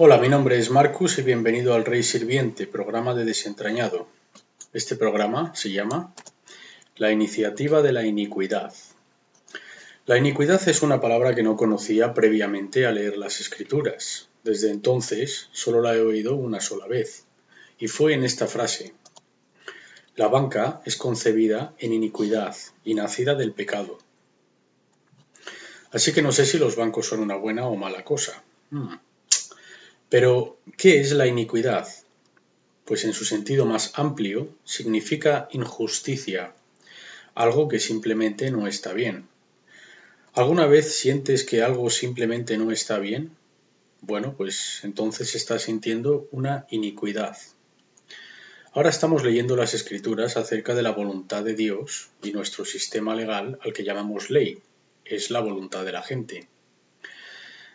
Hola, mi nombre es Marcus y bienvenido al Rey Sirviente, programa de Desentrañado. Este programa se llama La Iniciativa de la Iniquidad. La iniquidad es una palabra que no conocía previamente a leer las Escrituras. Desde entonces solo la he oído una sola vez, y fue en esta frase: la banca es concebida en iniquidad y nacida del pecado. Así que no sé si los bancos son una buena o mala cosa. Pero, ¿qué es la iniquidad? Pues en su sentido más amplio significa injusticia, algo que simplemente no está bien. ¿Alguna vez sientes que algo simplemente no está bien? Bueno, pues entonces estás sintiendo una iniquidad. Ahora estamos leyendo las Escrituras acerca de la voluntad de Dios y nuestro sistema legal al que llamamos ley. Es la voluntad de la gente.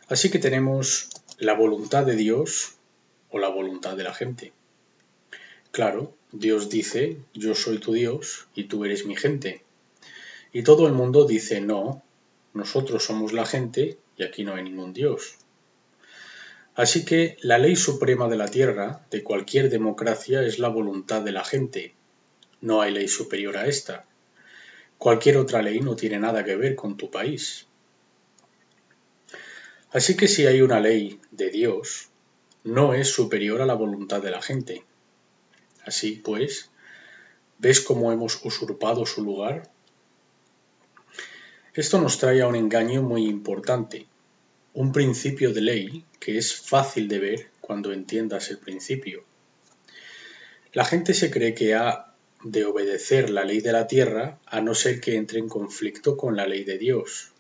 Así que tenemos la voluntad de Dios o la voluntad de la gente. Claro, Dios dice: yo soy tu Dios y tú eres mi gente. Y todo el mundo dice: no, nosotros somos la gente y aquí no hay ningún Dios. Así que la ley suprema de la tierra, de cualquier democracia, es la voluntad de la gente. No hay ley superior a esta. Cualquier otra ley no tiene nada que ver con tu país. Así que si hay una ley de Dios, no es superior a la voluntad de la gente. Así pues, ¿ves cómo hemos usurpado su lugar? Esto nos trae a un engaño muy importante, un principio de ley que es fácil de ver cuando entiendas el principio. La gente se cree que ha de obedecer la ley de la tierra a no ser que entre en conflicto con la ley de Dios.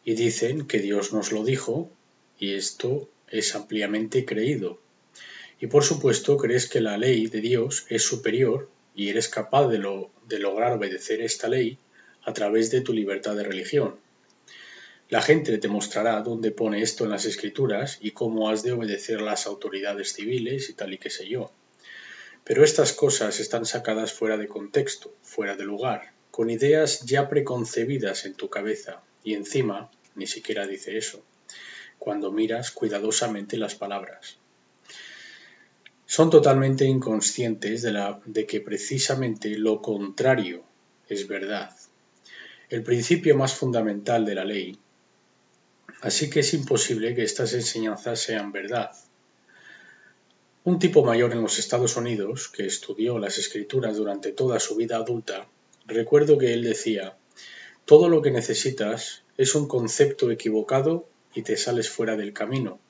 Y dicen que Dios nos lo dijo, y esto es ampliamente creído. Y por supuesto crees que la ley de Dios es superior y eres capaz de lograr obedecer esta ley a través de tu libertad de religión. La gente te mostrará dónde pone esto en las Escrituras y cómo has de obedecer a las autoridades civiles y tal y qué sé yo. Pero estas cosas están sacadas fuera de contexto, fuera de lugar, con ideas ya preconcebidas en tu cabeza, y encima ni siquiera dice eso, cuando miras cuidadosamente las palabras. Son totalmente inconscientes de que precisamente lo contrario es verdad, el principio más fundamental de la ley. Así que es imposible que estas enseñanzas sean verdad. Un tipo mayor en los Estados Unidos, que estudió las Escrituras durante toda su vida adulta, recuerdo que él decía: todo lo que necesitas es un concepto equivocado y te sales fuera del camino.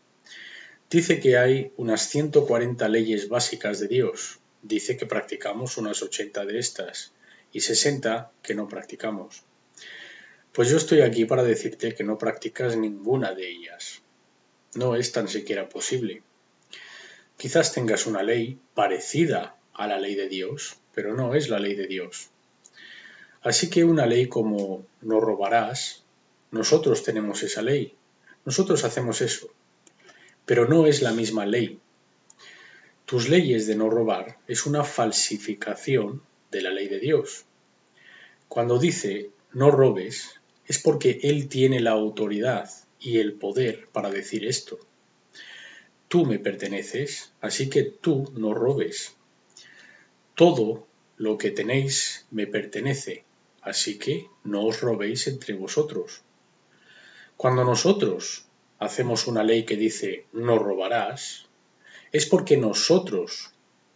Dice que hay unas 140 leyes básicas de Dios. Dice que practicamos unas 80 de estas y 60 que no practicamos. Pues yo estoy aquí para decirte que no practicas ninguna de ellas. No es tan siquiera posible. Quizás tengas una ley parecida a la ley de Dios, pero no es la ley de Dios. Así que una ley como no robarás, nosotros tenemos esa ley, nosotros hacemos eso, pero no es la misma ley. Tus leyes de no robar es una falsificación de la ley de Dios. Cuando dice no robes, es porque Él tiene la autoridad y el poder para decir esto. Tú me perteneces, así que tú no robes. Todo lo que tenéis me pertenece, así que no os robéis entre vosotros. Cuando nosotros hacemos una ley que dice no robarás, es porque nosotros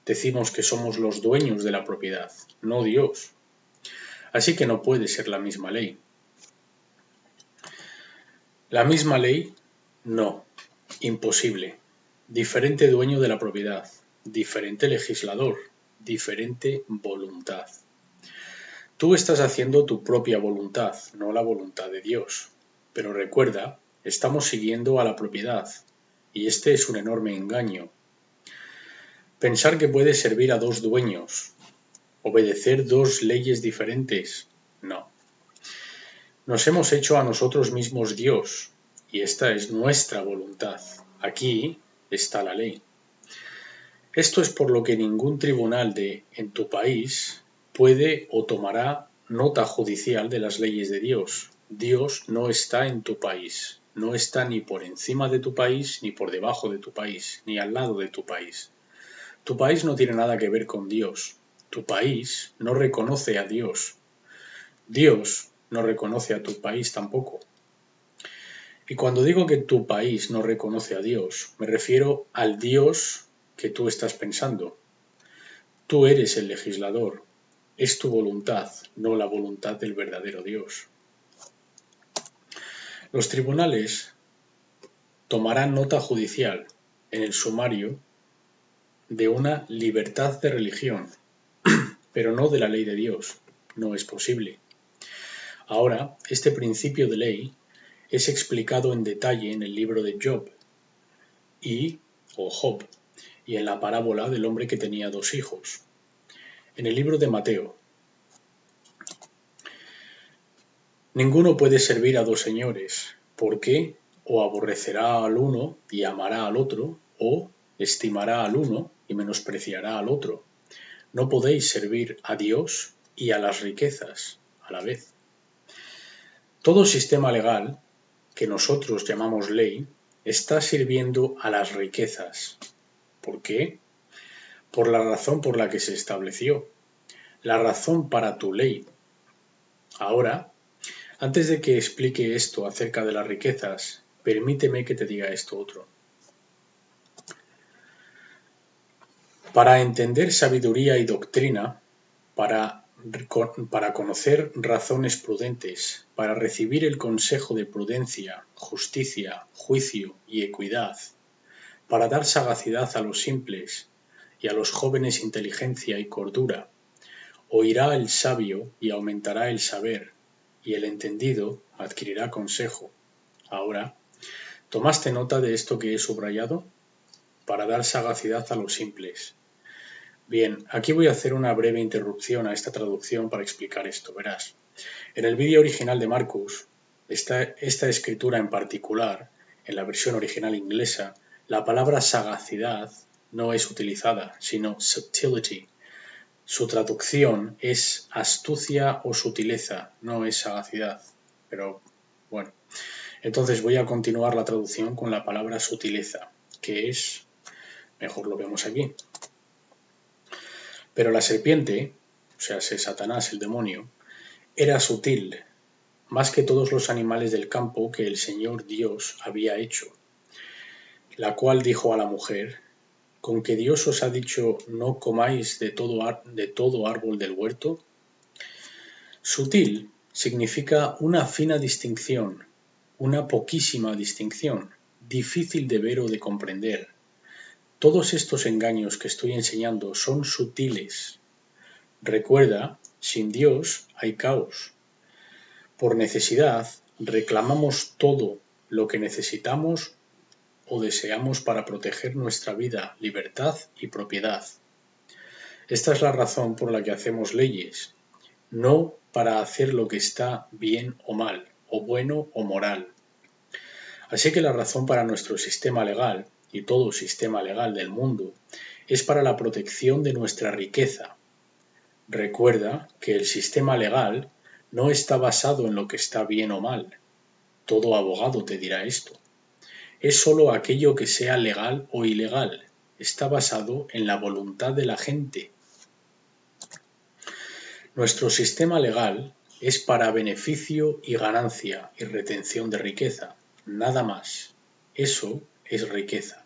decimos que somos los dueños de la propiedad, no Dios. Así que no puede ser la misma ley. La misma ley, no, imposible. Diferente dueño de la propiedad, diferente legislador, diferente voluntad. Tú estás haciendo tu propia voluntad, no la voluntad de Dios. Pero recuerda, estamos siguiendo a la propiedad, y este es un enorme engaño. Pensar que puedes servir a dos dueños, obedecer dos leyes diferentes, no. Nos hemos hecho a nosotros mismos Dios, y esta es nuestra voluntad. Aquí está la ley. Esto es por lo que ningún tribunal en tu país puede o tomará nota judicial de las leyes de Dios. Dios no está en tu país. no está ni por encima de tu país, ni por debajo de tu país, ni al lado de tu país. Tu país no tiene nada que ver con Dios. Tu país no reconoce a Dios. Dios no reconoce a tu país tampoco. Y cuando digo que tu país no reconoce a Dios, me refiero al Dios que tú estás pensando. Tú eres el legislador. Es tu voluntad, no la voluntad del verdadero Dios. Los tribunales tomarán nota judicial en el sumario de una libertad de religión, pero no de la ley de Dios. No es posible. Ahora, este principio de ley es explicado en detalle en el libro de Job o Job y en la parábola del hombre que tenía 2 hijos. En el libro de Mateo, ninguno puede servir a 2 señores, porque o aborrecerá al uno y amará al otro, o estimará al uno y menospreciará al otro. No podéis servir a Dios y a las riquezas a la vez. Todo sistema legal que nosotros llamamos ley está sirviendo a las riquezas. ¿Por qué? Por la razón por la que se estableció. La razón para tu ley. Ahora, antes de que explique esto acerca de las riquezas, permíteme que te diga esto otro. Para entender sabiduría y doctrina, para conocer razones prudentes, para recibir el consejo de prudencia, justicia, juicio y equidad, para dar sagacidad a los simples y a los jóvenes inteligencia y cordura, oirá el sabio y aumentará el saber, y el entendido adquirirá consejo. Ahora, ¿tomaste nota de esto que he subrayado? Para dar sagacidad a los simples. Bien, aquí voy a hacer una breve interrupción a esta traducción para explicar esto, verás. En el vídeo original de Marcus, esta escritura en particular, en la versión original inglesa, la palabra sagacidad no es utilizada, sino subtlety. Su traducción es astucia o sutileza, no es sagacidad. Pero bueno, entonces voy a continuar la traducción con la palabra sutileza, que es, mejor lo vemos aquí. Pero la serpiente, o sea, Satanás, el demonio, era sutil, más que todos los animales del campo que el Señor Dios había hecho, la cual dijo a la mujer, ¿con que Dios os ha dicho no comáis de todo árbol del huerto? Sutil significa una fina distinción, una poquísima distinción, difícil de ver o de comprender. Todos estos engaños que estoy enseñando son sutiles. Recuerda, sin Dios hay caos. Por necesidad, reclamamos todo lo que necesitamos o deseamos para proteger nuestra vida, libertad y propiedad. Esta es la razón por la que hacemos leyes, no para hacer lo que está bien o mal, o bueno o moral. Así que la razón para nuestro sistema legal, y todo sistema legal del mundo, es para la protección de nuestra riqueza. Recuerda que el sistema legal no está basado en lo que está bien o mal. Todo abogado te dirá esto. Es solo aquello que sea legal o ilegal. Está basado en la voluntad de la gente. Nuestro sistema legal es para beneficio y ganancia y retención de riqueza. Nada más. Eso es riqueza.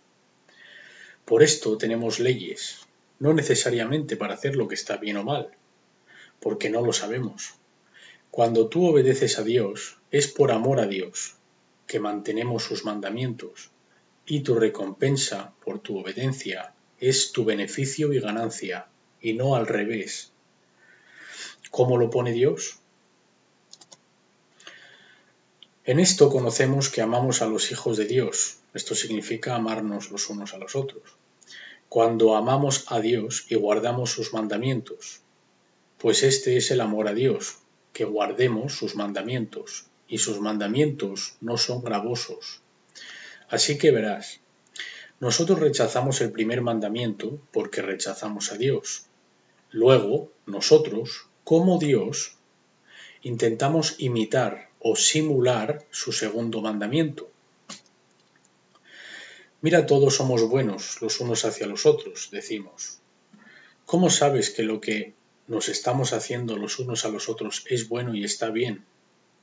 Por esto tenemos leyes, no necesariamente para hacer lo que está bien o mal, porque no lo sabemos. Cuando tú obedeces a Dios, es por amor a Dios, que mantenemos sus mandamientos, y tu recompensa por tu obediencia es tu beneficio y ganancia, y no al revés. ¿Cómo lo pone Dios? En esto conocemos que amamos a los hijos de Dios. Esto significa amarnos los unos a los otros. Cuando amamos a Dios y guardamos sus mandamientos, pues este es el amor a Dios, que guardemos sus mandamientos, y sus mandamientos no son gravosos. Así que verás, nosotros rechazamos el primer mandamiento porque rechazamos a Dios. Luego, nosotros, como Dios, intentamos imitar o simular su segundo mandamiento, Mira, todos somos buenos los unos hacia los otros, decimos. ¿Cómo sabes que lo que nos estamos haciendo los unos a los otros es bueno y está bien?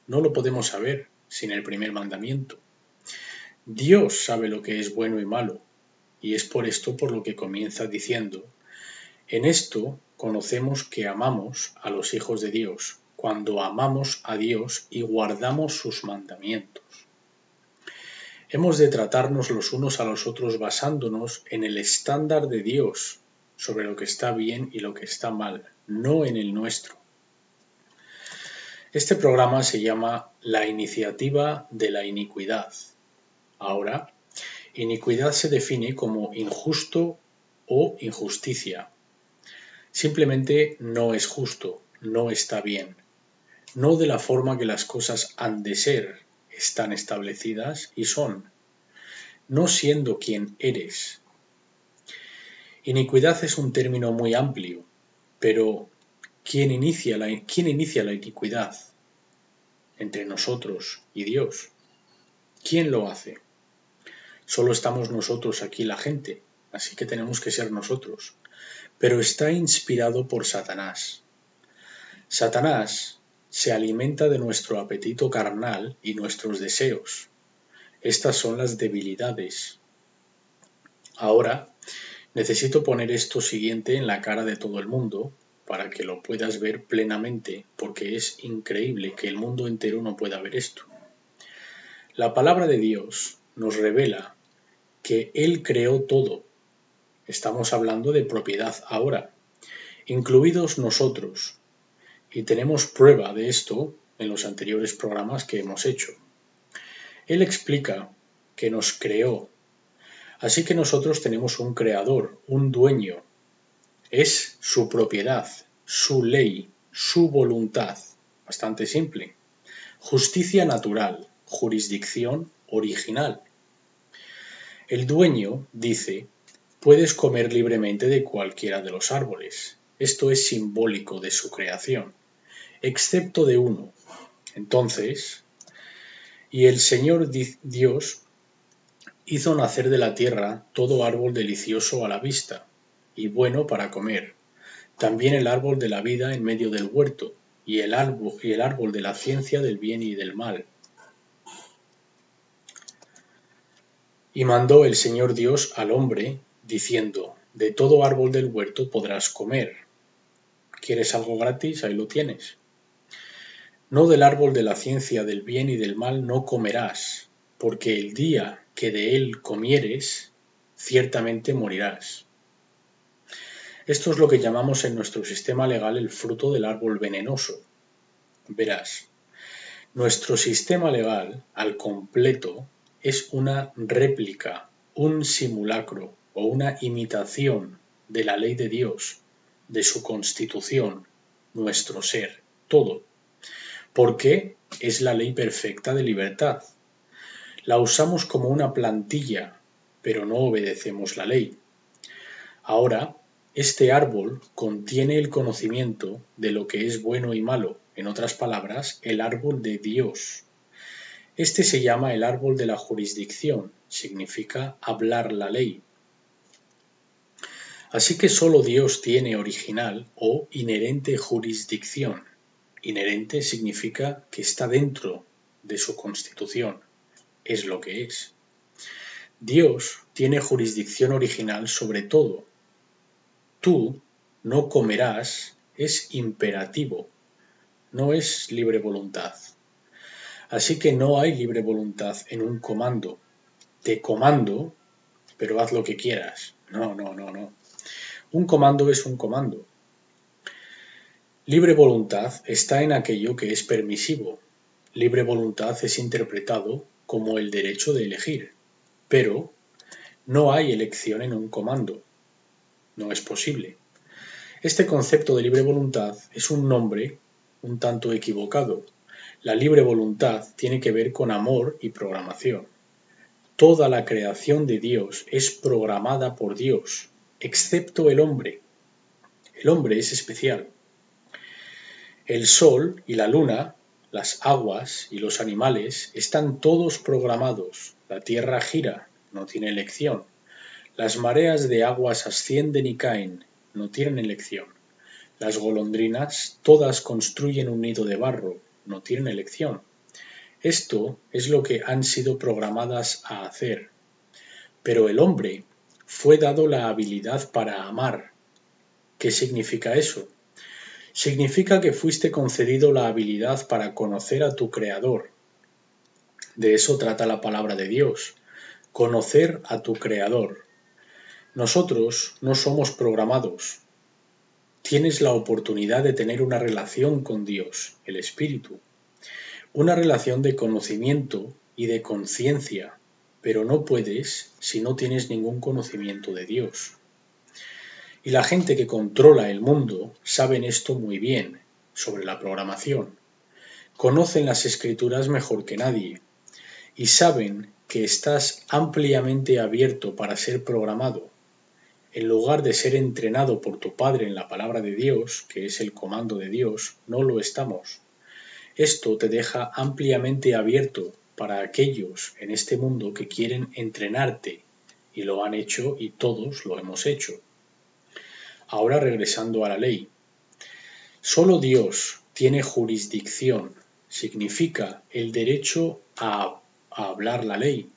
No lo podemos saber sin el primer mandamiento. Dios sabe lo que es bueno y malo, y es por esto por lo que comienza diciendo: en esto conocemos que amamos a los hijos de Dios, cuando amamos a Dios y guardamos sus mandamientos. Hemos de tratarnos los unos a los otros basándonos en el estándar de Dios sobre lo que está bien y lo que está mal, no en el nuestro. Este programa se llama La iniciativa de la iniquidad. Ahora, iniquidad se define como injusto o injusticia. Simplemente no es justo, no está bien, no de la forma que las cosas han de ser, están establecidas y son, no siendo quien eres. Iniquidad es un término muy amplio, pero ¿quién inicia la iniquidad? Entre nosotros y Dios. ¿Quién lo hace? Solo estamos nosotros aquí la gente, así que tenemos que ser nosotros. Pero está inspirado por Satanás. Satanás se alimenta de nuestro apetito carnal y nuestros deseos. Estas son las debilidades. Ahora, necesito poner esto siguiente en la cara de todo el mundo para que lo puedas ver plenamente, porque es increíble que el mundo entero no pueda ver esto. La palabra de Dios nos revela que Él creó todo. Estamos hablando de propiedad ahora, incluidos nosotros, y tenemos prueba de esto en los anteriores programas que hemos hecho. Él explica que nos creó, así que nosotros tenemos un creador, un dueño. Es su propiedad, su ley, su voluntad. Bastante simple. Justicia natural, jurisdicción original. El dueño dice: puedes comer libremente de cualquiera de los árboles. Esto es simbólico de su creación, excepto de uno. Entonces, y el Señor Dios hizo nacer de la tierra todo árbol delicioso a la vista y bueno para comer, también el árbol de la vida en medio del huerto, y el árbol de la ciencia del bien y del mal. Y mandó el Señor Dios al hombre, diciendo: de todo árbol del huerto podrás comer. ¿Quieres algo gratis? Ahí lo tienes. No del árbol de la ciencia del bien y del mal no comerás, porque el día que de él comieres, ciertamente morirás. Esto es lo que llamamos en nuestro sistema legal el fruto del árbol venenoso. Verás, nuestro sistema legal, al completo, es una réplica, un simulacro o una imitación de la ley de Dios, de su constitución, nuestro ser, todo. Porque es la ley perfecta de libertad. La usamos como una plantilla, pero no obedecemos la ley. Ahora, este árbol contiene el conocimiento de lo que es bueno y malo, en otras palabras, el árbol de Dios. Este se llama el árbol de la jurisdicción, significa hablar la ley. Así que solo Dios tiene original o inherente jurisdicción. Inherente significa que está dentro de su constitución, es lo que es. Dios tiene jurisdicción original sobre todo. Tú no comerás es imperativo, no es libre voluntad. Así que no hay libre voluntad en un comando. Te comando, pero haz lo que quieras. No. Un comando es un comando. Libre voluntad está en aquello que es permisivo. Libre voluntad es interpretado como el derecho de elegir, pero no hay elección en un comando. No es posible. Este concepto de libre voluntad es un nombre un tanto equivocado. La libre voluntad tiene que ver con amor y programación. Toda la creación de Dios es programada por Dios, excepto el hombre. El hombre es especial. El sol y la luna, las aguas y los animales están todos programados. La tierra gira, no tiene elección. Las mareas de aguas ascienden y caen, no tienen elección. Las golondrinas todas construyen un nido de barro, no tienen elección. Esto es lo que han sido programadas a hacer. Pero el hombre fue dado la habilidad para amar. ¿Qué significa eso? Significa que fuiste concedido la habilidad para conocer a tu Creador. De eso trata la palabra de Dios, conocer a tu Creador. Nosotros no somos programados. Tienes la oportunidad de tener una relación con Dios, el Espíritu, una relación de conocimiento y de conciencia, pero no puedes si no tienes ningún conocimiento de Dios. Y la gente que controla el mundo saben esto muy bien, sobre la programación. Conocen las escrituras mejor que nadie y saben que estás ampliamente abierto para ser programado. En lugar de ser entrenado por tu Padre en la palabra de Dios, que es el comando de Dios, no lo estamos. Esto te deja ampliamente abierto para aquellos en este mundo que quieren entrenarte, y lo han hecho y todos lo hemos hecho. Ahora regresando a la ley. Solo Dios tiene jurisdicción, significa el derecho a hablar la ley.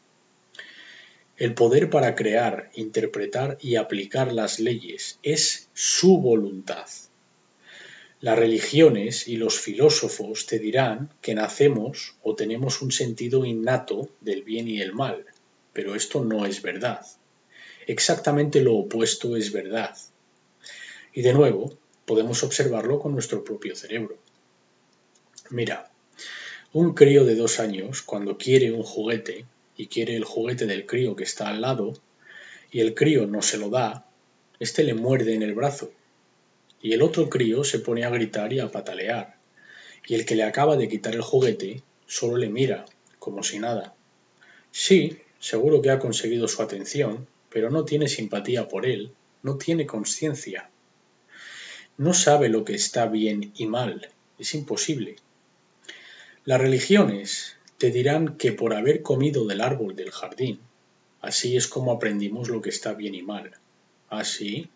El poder para crear, interpretar y aplicar las leyes es su voluntad. Las religiones y los filósofos te dirán que nacemos o tenemos un sentido innato del bien y el mal, pero esto no es verdad. Exactamente lo opuesto es verdad. Y de nuevo, podemos observarlo con nuestro propio cerebro. Mira, un crío de 2 años, cuando quiere un juguete, y quiere el juguete del crío que está al lado, y el crío no se lo da, éste le muerde en el brazo, y el otro crío se pone a gritar y a patalear, y el que le acaba de quitar el juguete solo le mira, como si nada. Sí, seguro que ha conseguido su atención, pero no tiene simpatía por él, no tiene conciencia. No sabe lo que está bien y mal, es imposible. Las religiones te dirán que por haber comido del árbol del jardín, así es como aprendimos lo que está bien y mal. ¿Así?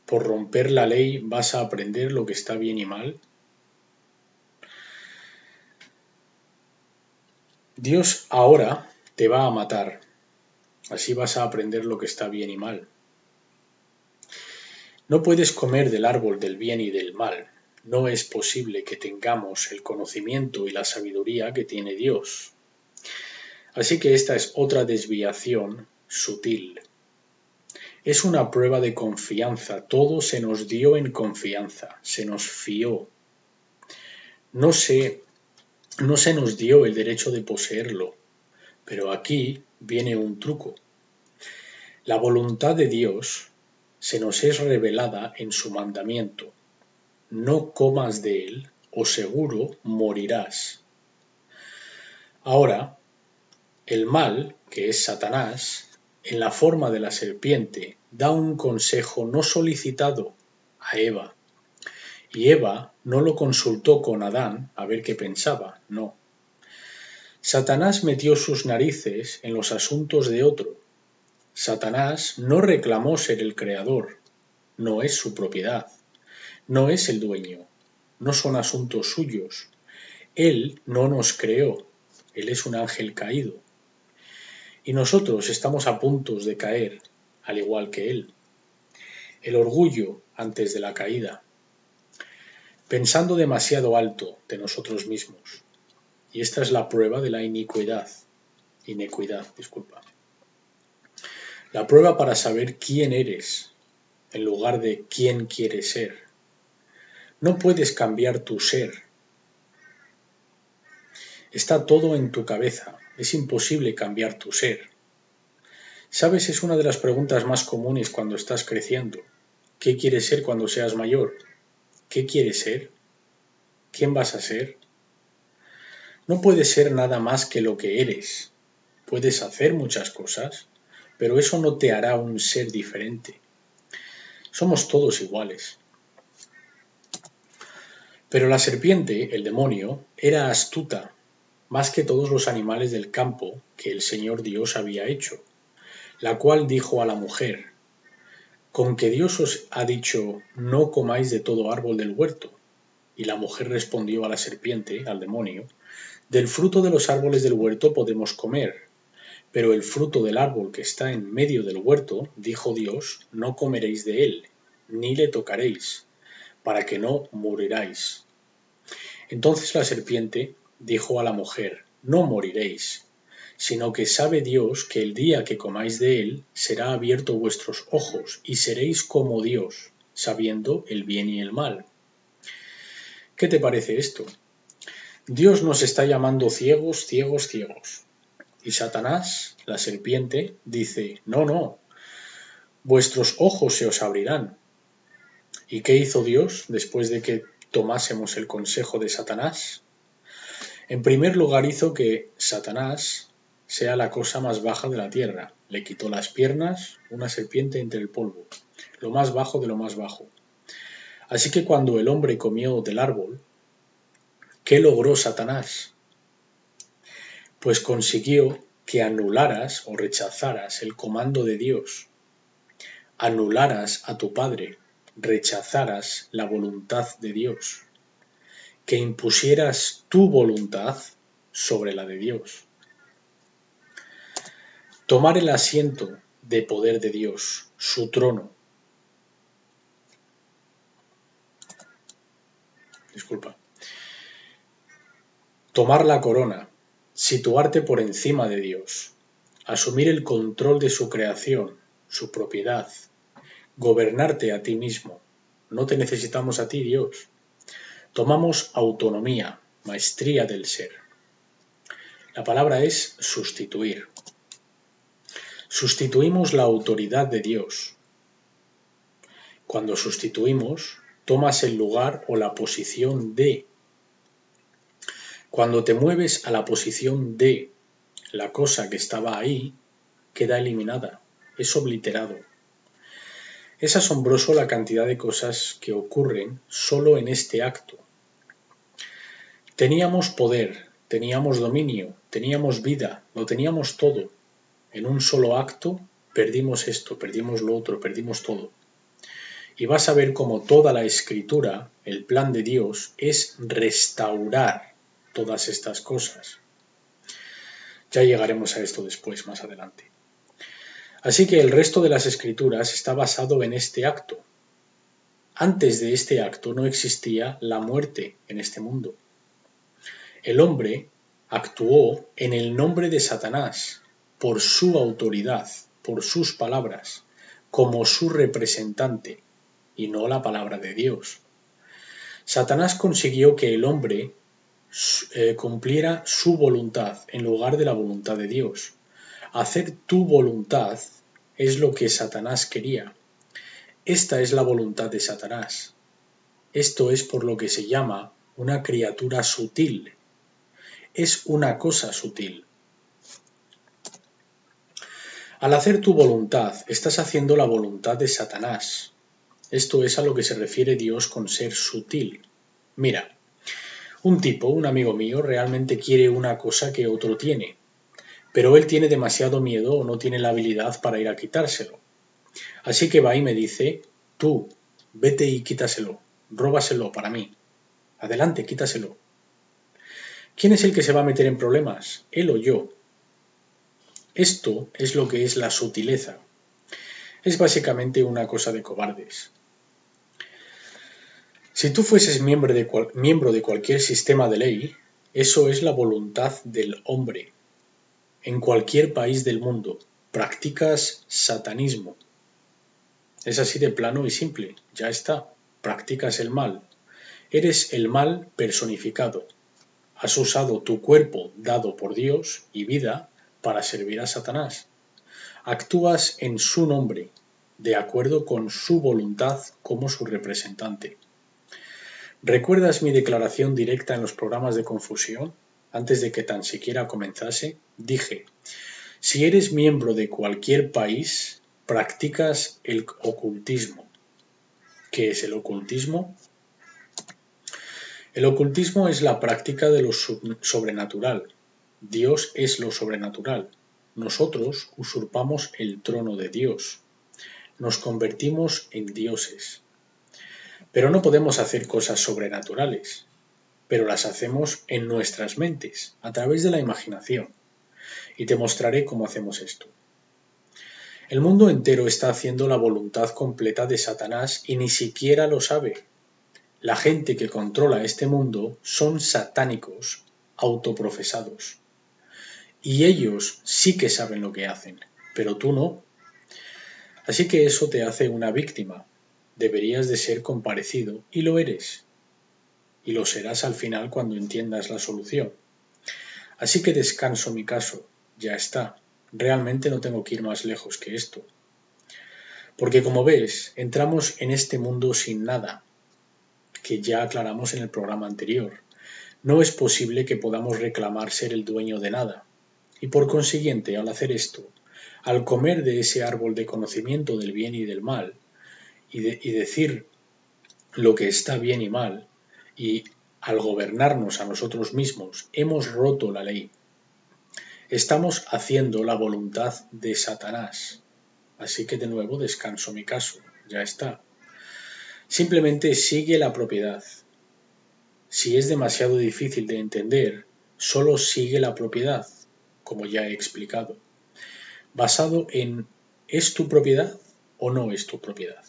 ¿Por romper la ley vas a aprender lo que está bien y mal? Dios ahora te va a matar, así vas a aprender lo que está bien y mal. No puedes comer del árbol del bien y del mal. No es posible que tengamos el conocimiento y la sabiduría que tiene Dios. Así que esta es otra desviación sutil. Es una prueba de confianza. Todo se nos dio en confianza, se nos fió. No se nos dio el derecho de poseerlo. Pero aquí viene un truco. La voluntad de Dios se nos es revelada en su mandamiento. No comas de él, o seguro morirás. Ahora, el mal, que es Satanás, en la forma de la serpiente, da un consejo no solicitado a Eva. Y Eva no lo consultó con Adán a ver qué pensaba, no. Satanás metió sus narices en los asuntos de otro. Satanás no reclamó ser el creador, no es su propiedad, no es el dueño, no son asuntos suyos. Él no nos creó, él es un ángel caído. Y nosotros estamos a punto de caer, al igual que él. El orgullo antes de la caída. Pensando demasiado alto de nosotros mismos. Y esta es la prueba de la iniquidad. La prueba para saber quién eres, en lugar de quién quieres ser. No puedes cambiar tu ser. Está todo en tu cabeza. Es imposible cambiar tu ser. ¿Sabes? Es una de las preguntas más comunes cuando estás creciendo. ¿Qué quieres ser cuando seas mayor? ¿Qué quieres ser? ¿Quién vas a ser? No puedes ser nada más que lo que eres. Puedes hacer muchas cosas, pero eso no te hará un ser diferente. Somos todos iguales. Pero la serpiente, el demonio, era astuta, más que todos los animales del campo que el Señor Dios había hecho, la cual dijo a la mujer: ¿Con que Dios os ha dicho, no comáis de todo árbol del huerto? Y la mujer respondió a la serpiente, al demonio: Del fruto de los árboles del huerto podemos comer, pero el fruto del árbol que está en medio del huerto, dijo Dios, no comeréis de él, ni le tocaréis, para que no moriráis. Entonces la serpiente dijo a la mujer: No moriréis, sino que sabe Dios que el día que comáis de él será abierto vuestros ojos, y seréis como Dios, sabiendo el bien y el mal. ¿Qué te parece esto? Dios nos está llamando ciegos, ciegos, ciegos. Y Satanás, la serpiente, dice: No, no, vuestros ojos se os abrirán. ¿Y qué hizo Dios después de que tomásemos el consejo de Satanás? En primer lugar hizo que Satanás sea la cosa más baja de la tierra. Le quitó las piernas, una serpiente entre el polvo, lo más bajo de lo más bajo. Así que cuando el hombre comió del árbol, ¿qué logró Satanás? Pues consiguió que anularas o rechazaras el comando de Dios, anularas a tu Padre, rechazaras la voluntad de Dios, que impusieras tu voluntad sobre la de Dios. Tomar el asiento de poder de Dios, su trono. Tomar la corona, situarte por encima de Dios, asumir el control de su creación, su propiedad, gobernarte a ti mismo. No te necesitamos a ti, Dios. Tomamos autonomía, maestría del ser. La palabra es sustituir. Sustituimos la autoridad de Dios. Cuando sustituimos, tomas el lugar o la posición de. Cuando te mueves a la posición de, la cosa que estaba ahí queda eliminada, es obliterado. Es asombroso la cantidad de cosas que ocurren solo en este acto. Teníamos poder, teníamos dominio, teníamos vida, lo teníamos todo. En un solo acto perdimos esto, perdimos lo otro, perdimos todo. Y vas a ver cómo toda la escritura, el plan de Dios, es restaurar todas estas cosas. Ya llegaremos a esto después, más adelante. Así que el resto de las escrituras está basado en este acto. Antes de este acto no existía la muerte en este mundo. El hombre actuó en el nombre de Satanás, por su autoridad, por sus palabras, como su representante, y no la palabra de Dios. Satanás consiguió que el hombre cumpliera su voluntad en lugar de la voluntad de Dios. Hacer tu voluntad es lo que Satanás quería. Esta es la voluntad de Satanás. Esto es por lo que se llama una criatura sutil. Es una cosa sutil. Al hacer tu voluntad, estás haciendo la voluntad de Satanás. Esto es a lo que se refiere Dios con ser sutil. Mira, un amigo mío, realmente quiere una cosa que otro tiene, pero él tiene demasiado miedo o no tiene la habilidad para ir a quitárselo. Así que va y me dice: tú, vete y quítaselo, róbaselo para mí. Adelante, quítaselo. ¿Quién es el que se va a meter en problemas? ¿Él o yo? Esto es lo que es la sutileza. Es básicamente una cosa de cobardes. Si tú fueses miembro de cualquier sistema de ley, eso es la voluntad del hombre. En cualquier país del mundo, practicas satanismo. Es así de plano y simple, ya está. Practicas el mal. Eres el mal personificado. Has usado tu cuerpo dado por Dios y vida para servir a Satanás. Actúas en su nombre, de acuerdo con su voluntad como su representante. ¿Recuerdas mi declaración directa en los programas de confusión? Antes de que tan siquiera comenzase, dije: si eres miembro de cualquier país, practicas el ocultismo. ¿Qué es el ocultismo? El ocultismo es la práctica de lo sobrenatural. Dios es lo sobrenatural. Nosotros usurpamos el trono de Dios. Nos convertimos en dioses. Pero no podemos hacer cosas sobrenaturales, pero las hacemos en nuestras mentes, a través de la imaginación. Y te mostraré cómo hacemos esto. El mundo entero está haciendo la voluntad completa de Satanás y ni siquiera lo sabe. La gente que controla este mundo son satánicos autoprofesados. Y ellos sí que saben lo que hacen, pero tú no. Así que eso te hace una víctima. Deberías de ser comparecido y lo eres. Y lo serás al final cuando entiendas la solución. Así que descanso mi caso. Ya está. Realmente no tengo que ir más lejos que esto. Porque como ves, entramos en este mundo sin nada, que ya aclaramos en el programa anterior. No es posible que podamos reclamar ser el dueño de nada. Y por consiguiente, al hacer esto, al comer de ese árbol de conocimiento del bien y del mal, y decir lo que está bien y mal, y al gobernarnos a nosotros mismos, hemos roto la ley. Estamos haciendo la voluntad de Satanás. Así que de nuevo descanso mi caso. Ya está. Simplemente sigue la propiedad. Si es demasiado difícil de entender, solo sigue la propiedad, como ya he explicado, basado en ¿es tu propiedad o no es tu propiedad?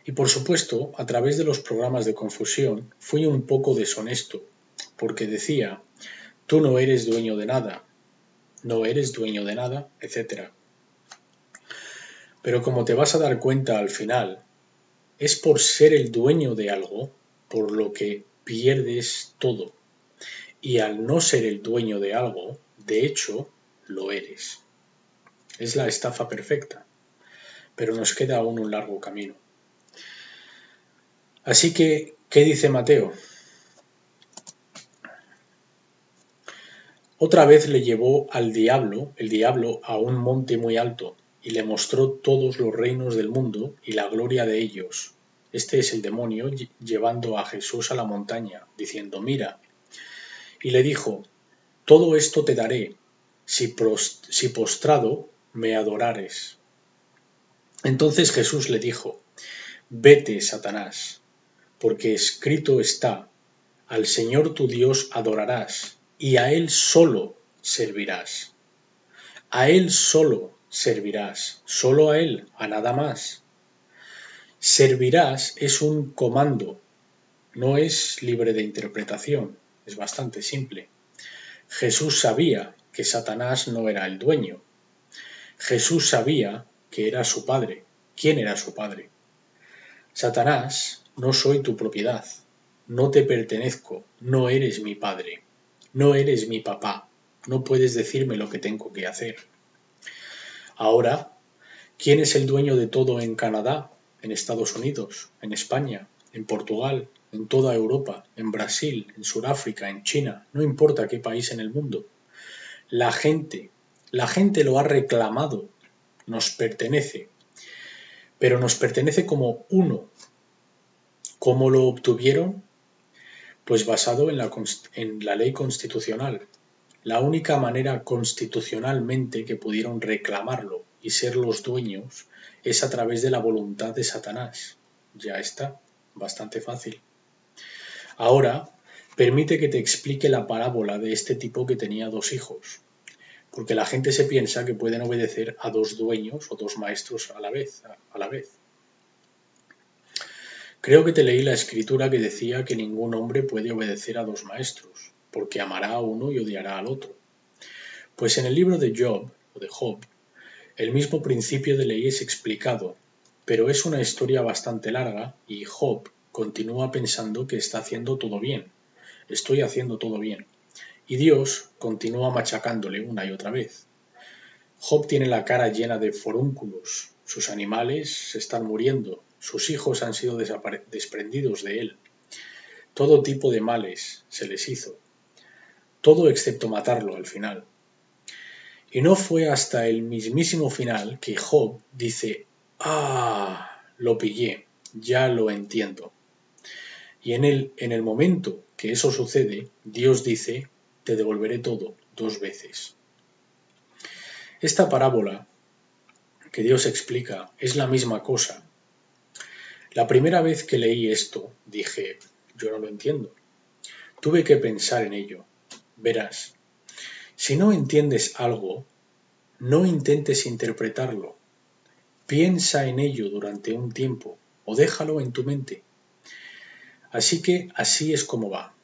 Y por supuesto, a través de los programas de confusión, fui un poco deshonesto, porque decía, tú no eres dueño de nada, no eres dueño de nada, etc. Pero como te vas a dar cuenta al final, es por ser el dueño de algo por lo que pierdes todo. Y al no ser el dueño de algo, de hecho, lo eres. Es la estafa perfecta, pero nos queda aún un largo camino. Así que, ¿qué dice Mateo? Otra vez le llevó el diablo, a un monte muy alto, y le mostró todos los reinos del mundo y la gloria de ellos. Este es el demonio llevando a Jesús a la montaña, diciendo, mira. Y le dijo, todo esto te daré, si postrado me adorares. Entonces Jesús le dijo, vete, Satanás, porque escrito está, al Señor tu Dios adorarás, y a Él solo servirás. A Él solo servirás, solo a Él, a nada más. Servirás es un comando, no es libre de interpretación, es bastante simple. Jesús sabía que Satanás no era el dueño. Jesús sabía que era su padre. ¿Quién era su padre? Satanás, no soy tu propiedad, no te pertenezco, no eres mi padre, no eres mi papá, no puedes decirme lo que tengo que hacer. Ahora, ¿quién es el dueño de todo en Canadá, en Estados Unidos, en España, en Portugal, en toda Europa, en Brasil, en Sudáfrica, en China, no importa qué país en el mundo? La gente lo ha reclamado, nos pertenece, pero nos pertenece como uno. ¿Cómo lo obtuvieron? Pues basado en la ley constitucional. La única manera constitucionalmente que pudieron reclamarlo y ser los dueños es a través de la voluntad de Satanás. Ya está, bastante fácil. Ahora, permite que te explique la parábola de este tipo que tenía 2 hijos, porque la gente se piensa que pueden obedecer a 2 dueños o 2 maestros a la vez. Creo que te leí la escritura que decía que ningún hombre puede obedecer a 2 maestros, porque amará a uno y odiará al otro. Pues en el libro de Job, el mismo principio de ley es explicado, pero es una historia bastante larga y Job continúa pensando que está haciendo todo bien. Estoy haciendo todo bien. Y Dios continúa machacándole una y otra vez. Job tiene la cara llena de forúnculos, sus animales se están muriendo, sus hijos han sido desprendidos de él. Todo tipo de males se les hizo, todo excepto matarlo al final. Y no fue hasta el mismísimo final que Job dice, ¡ah! Lo pillé, ya lo entiendo. Y en el momento que eso sucede, Dios dice, te devolveré todo 2 veces. Esta parábola que Dios explica es la misma cosa. La primera vez que leí esto, dije, yo no lo entiendo. Tuve que pensar en ello. Verás, si no entiendes algo, no intentes interpretarlo. Piensa en ello durante un tiempo o déjalo en tu mente. Así que así es como va.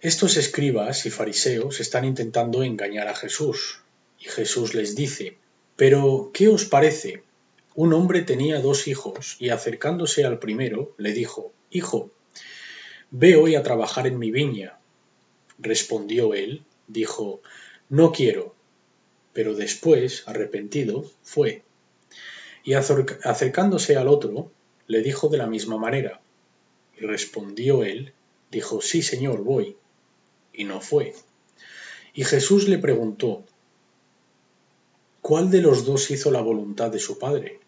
Estos escribas y fariseos están intentando engañar a Jesús. Y Jesús les dice, «¿Pero qué os parece? Un hombre tenía 2 hijos y acercándose al primero le dijo, «Hijo, ve hoy a trabajar en mi viña». Respondió él, dijo, «No quiero». Pero después, arrepentido, fue. Y acercándose al otro, le dijo de la misma manera. Y respondió él, dijo, «Sí, Señor, voy». Y no fue. Y Jesús le preguntó, ¿cuál de los 2 hizo la voluntad de su padre?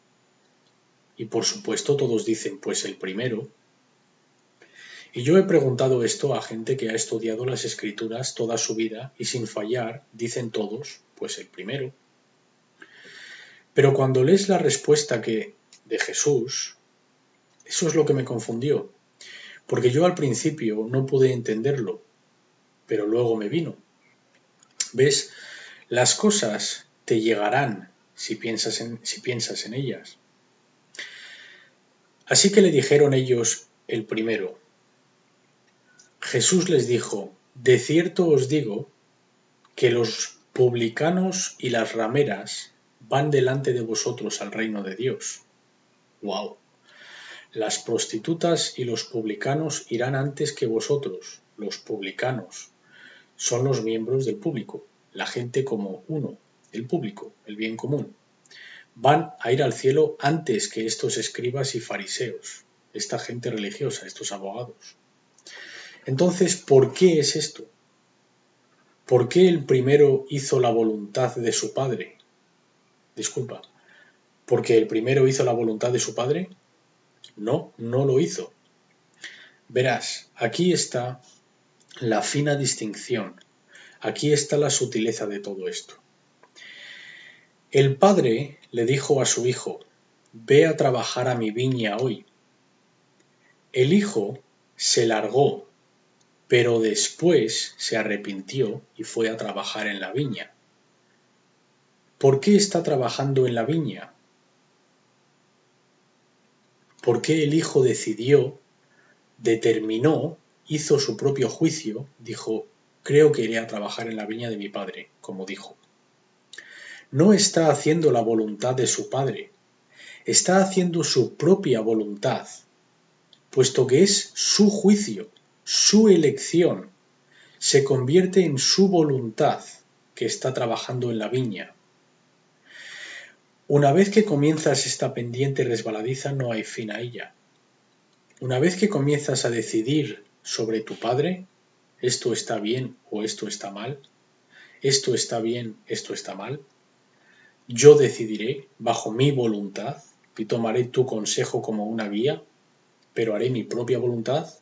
Y por supuesto todos dicen, pues el primero. Y yo he preguntado esto a gente que ha estudiado las Escrituras toda su vida y sin fallar dicen todos, pues el primero. Pero cuando lees la respuesta de Jesús, eso es lo que me confundió, porque yo al principio no pude entenderlo, pero luego me vino. ¿Ves? Las cosas te llegarán si piensas en ellas. Así que le dijeron ellos el primero. Jesús les dijo, de cierto os digo que los publicanos y las rameras van delante de vosotros al reino de Dios. ¡Wow! Las prostitutas y los publicanos irán antes que vosotros. Los publicanos son los miembros del público, la gente como uno, el público, el bien común. Van a ir al cielo antes que estos escribas y fariseos, esta gente religiosa, estos abogados. Entonces, ¿por qué es esto? ¿Por qué el primero hizo la voluntad de su padre? Disculpa, ¿porque el primero hizo la voluntad de su padre? No, no lo hizo. Verás, aquí está la fina distinción, aquí está la sutileza de todo esto. El padre le dijo a su hijo, ve a trabajar a mi viña hoy. El hijo se largó, pero después se arrepintió y fue a trabajar en la viña. ¿Por qué está trabajando en la viña? ¿Por qué el hijo decidió, determinó, hizo su propio juicio, dijo, creo que iré a trabajar en la viña de mi padre, como dijo? No está haciendo la voluntad de su padre, está haciendo su propia voluntad, puesto que es su juicio, su elección, se convierte en su voluntad que está trabajando en la viña. Una vez que comienzas esta pendiente resbaladiza, no hay fin a ella. Una vez que comienzas a decidir sobre tu padre, esto está bien o esto está mal, esto está bien, esto está mal, yo decidiré bajo mi voluntad y tomaré tu consejo como una guía, pero haré mi propia voluntad,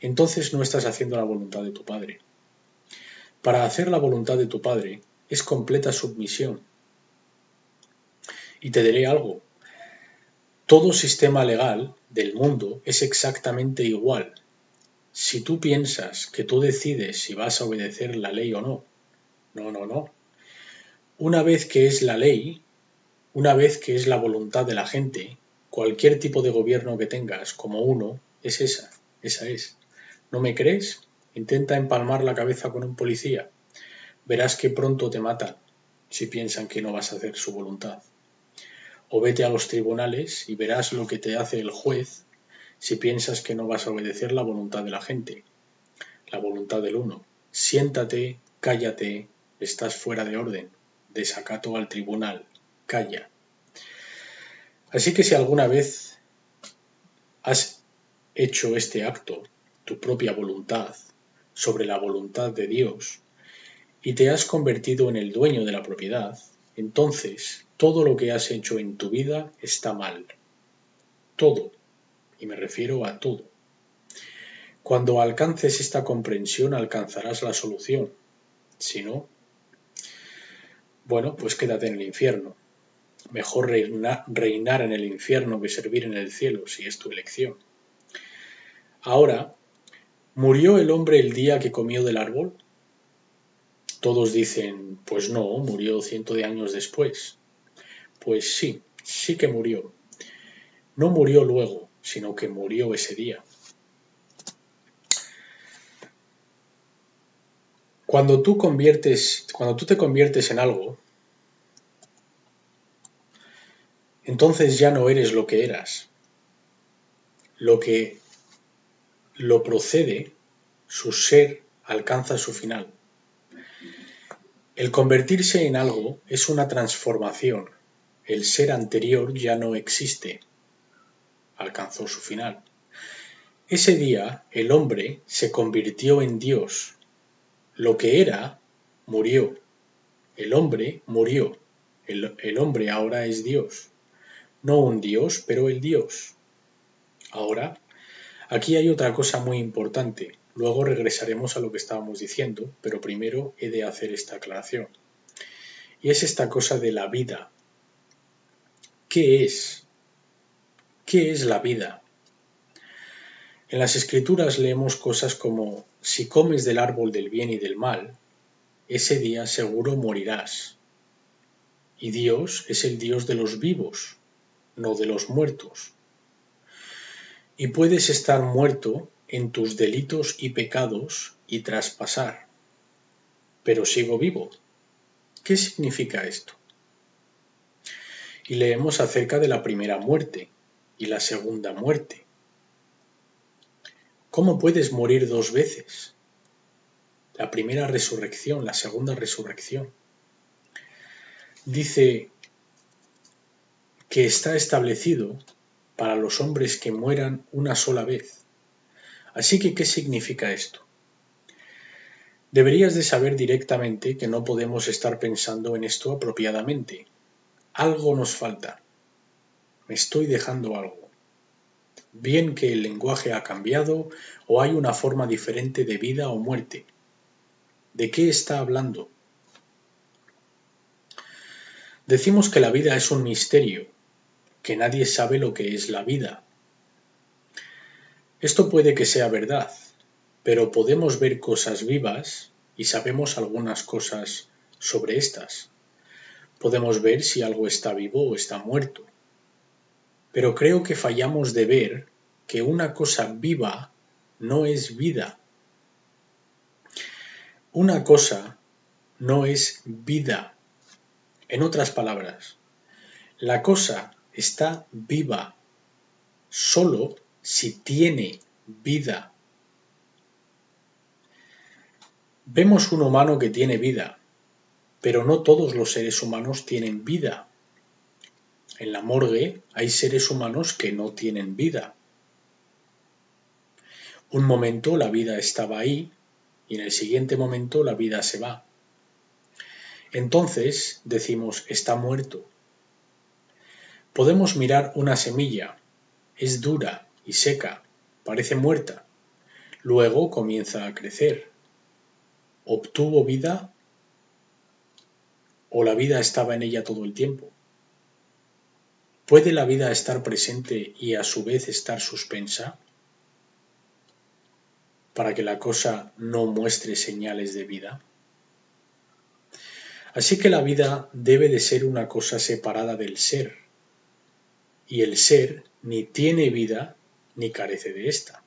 entonces no estás haciendo la voluntad de tu padre. Para hacer la voluntad de tu padre es completa submisión. Y te diré algo, todo sistema legal del mundo es exactamente igual. Si tú piensas que tú decides si vas a obedecer la ley o no, no. Una vez que es la ley, una vez que es la voluntad de la gente, cualquier tipo de gobierno que tengas como uno, es esa es. ¿No me crees? Intenta empalmar la cabeza con un policía. Verás que pronto te matan si piensan que no vas a hacer su voluntad. O vete a los tribunales y verás lo que te hace el juez si piensas que no vas a obedecer la voluntad de la gente, la voluntad del uno. Siéntate, cállate, estás fuera de orden, desacato al tribunal, calla. Así que si alguna vez has hecho este acto, tu propia voluntad, sobre la voluntad de Dios, y te has convertido en el dueño de la propiedad, entonces todo lo que has hecho en tu vida está mal. Todo. Y me refiero a todo. Cuando alcances esta comprensión alcanzarás la solución. Si no, bueno, pues quédate en el infierno. Mejor reinar en el infierno que servir en el cielo, si es tu elección. Ahora, ¿murió el hombre el día que comió del árbol? Todos dicen, pues no, murió cientos de años después. Pues sí, sí que murió. No murió luego, sino que murió ese día. Cuando tú te conviertes en algo, entonces ya no eres lo que eras. Lo que lo procede, su ser, alcanza su final. El convertirse en algo es una transformación. El ser anterior ya no existe. Alcanzó su final. Ese día el hombre se convirtió en Dios. Lo que era, murió. El hombre murió. El hombre ahora es Dios. No un Dios, pero el Dios. Ahora, aquí hay otra cosa muy importante. Luego regresaremos a lo que estábamos diciendo, pero primero he de hacer esta aclaración. Y es esta cosa de la vida. ¿Qué es? ¿Qué es la vida? En las Escrituras leemos cosas como, si comes del árbol del bien y del mal, ese día seguro morirás. Y Dios es el Dios de los vivos, no de los muertos. Y puedes estar muerto en tus delitos y pecados y traspasar, pero sigo vivo. ¿Qué significa esto? Y leemos acerca de la primera muerte y la segunda muerte. ¿Cómo puedes morir dos veces? La primera resurrección, la segunda resurrección. Dice que está establecido para los hombres que mueran una sola vez. Así que, ¿qué significa esto? Deberías de saber directamente que no podemos estar pensando en esto apropiadamente. Algo nos falta. Me estoy dejando algo. Bien que el lenguaje ha cambiado o hay una forma diferente de vida o muerte. ¿De qué está hablando? Decimos que la vida es un misterio, que nadie sabe lo que es la vida. Esto puede que sea verdad, pero podemos ver cosas vivas y sabemos algunas cosas sobre estas. Podemos ver si algo está vivo o está muerto. Pero creo que fallamos de ver que una cosa viva no es vida. Una cosa no es vida. En otras palabras, la cosa está viva solo si tiene vida. Vemos un humano que tiene vida, pero no todos los seres humanos tienen vida. En la morgue hay seres humanos que no tienen vida. Un momento la vida estaba ahí y en el siguiente momento la vida se va. Entonces decimos, está muerto. Podemos mirar una semilla, es dura y seca, parece muerta. Luego comienza a crecer. ¿Obtuvo vida o la vida estaba en ella todo el tiempo? ¿Puede la vida estar presente y a su vez estar suspensa para que la cosa no muestre señales de vida? Así que la vida debe de ser una cosa separada del ser, y el ser ni tiene vida ni carece de ésta.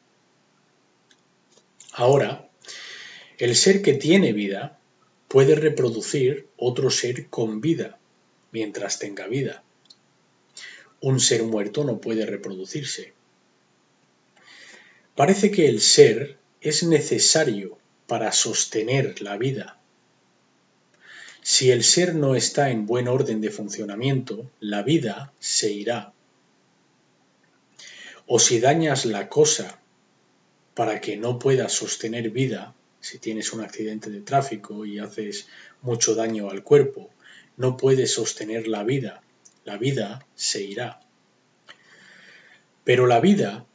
Ahora, el ser que tiene vida puede reproducir otro ser con vida, mientras tenga vida. Un ser muerto no puede reproducirse. Parece que el ser es necesario para sostener la vida. Si el ser no está en buen orden de funcionamiento, la vida se irá. O si dañas la cosa para que no pueda sostener vida, si tienes un accidente de tráfico y haces mucho daño al cuerpo, no puedes sostener la vida se irá. Pero la vida,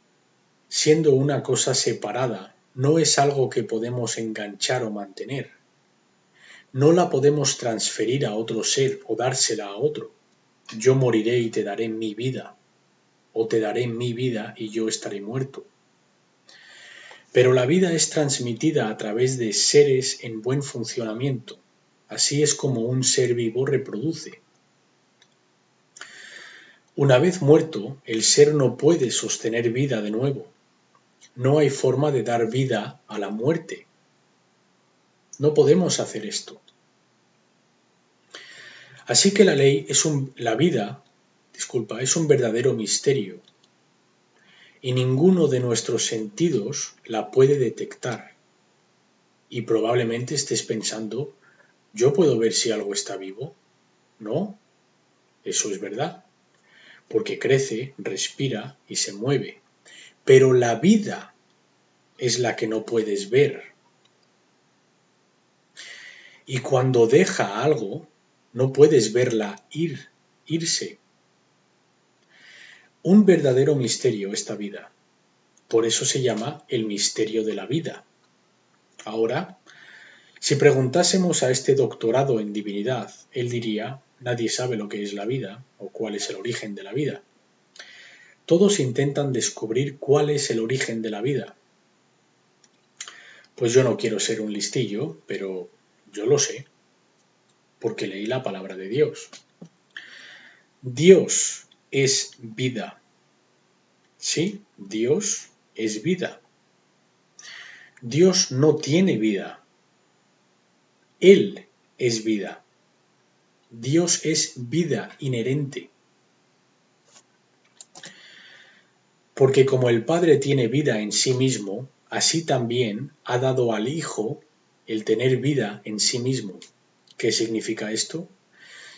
siendo una cosa separada no es algo que podemos enganchar o mantener. No la podemos transferir a otro ser o dársela a otro. Yo moriré y te daré mi vida, o te daré mi vida y yo estaré muerto. Pero la vida es transmitida a través de seres en buen funcionamiento. Así es como un ser vivo reproduce. Una vez muerto, el ser no puede sostener vida de nuevo. No hay forma de dar vida a la muerte. No podemos hacer esto. Así que la vida es un verdadero misterio. Y ninguno de nuestros sentidos la puede detectar. Y probablemente estés pensando, ¿yo puedo ver si algo está vivo? No, eso es verdad, porque crece, respira y se mueve. Pero la vida es la que no puedes ver. Y cuando deja algo, no puedes verla irse. Un verdadero misterio esta vida. Por eso se llama el misterio de la vida. Ahora, si preguntásemos a este doctorado en divinidad, él diría, nadie sabe lo que es la vida o cuál es el origen de la vida. Todos intentan descubrir cuál es el origen de la vida. Pues yo no quiero ser un listillo, pero yo lo sé, porque leí la palabra de Dios. Dios es vida. Sí, Dios es vida. Dios no tiene vida. Él es vida. Dios es vida inherente. Porque como el Padre tiene vida en sí mismo, así también ha dado al Hijo el tener vida en sí mismo. ¿Qué significa esto?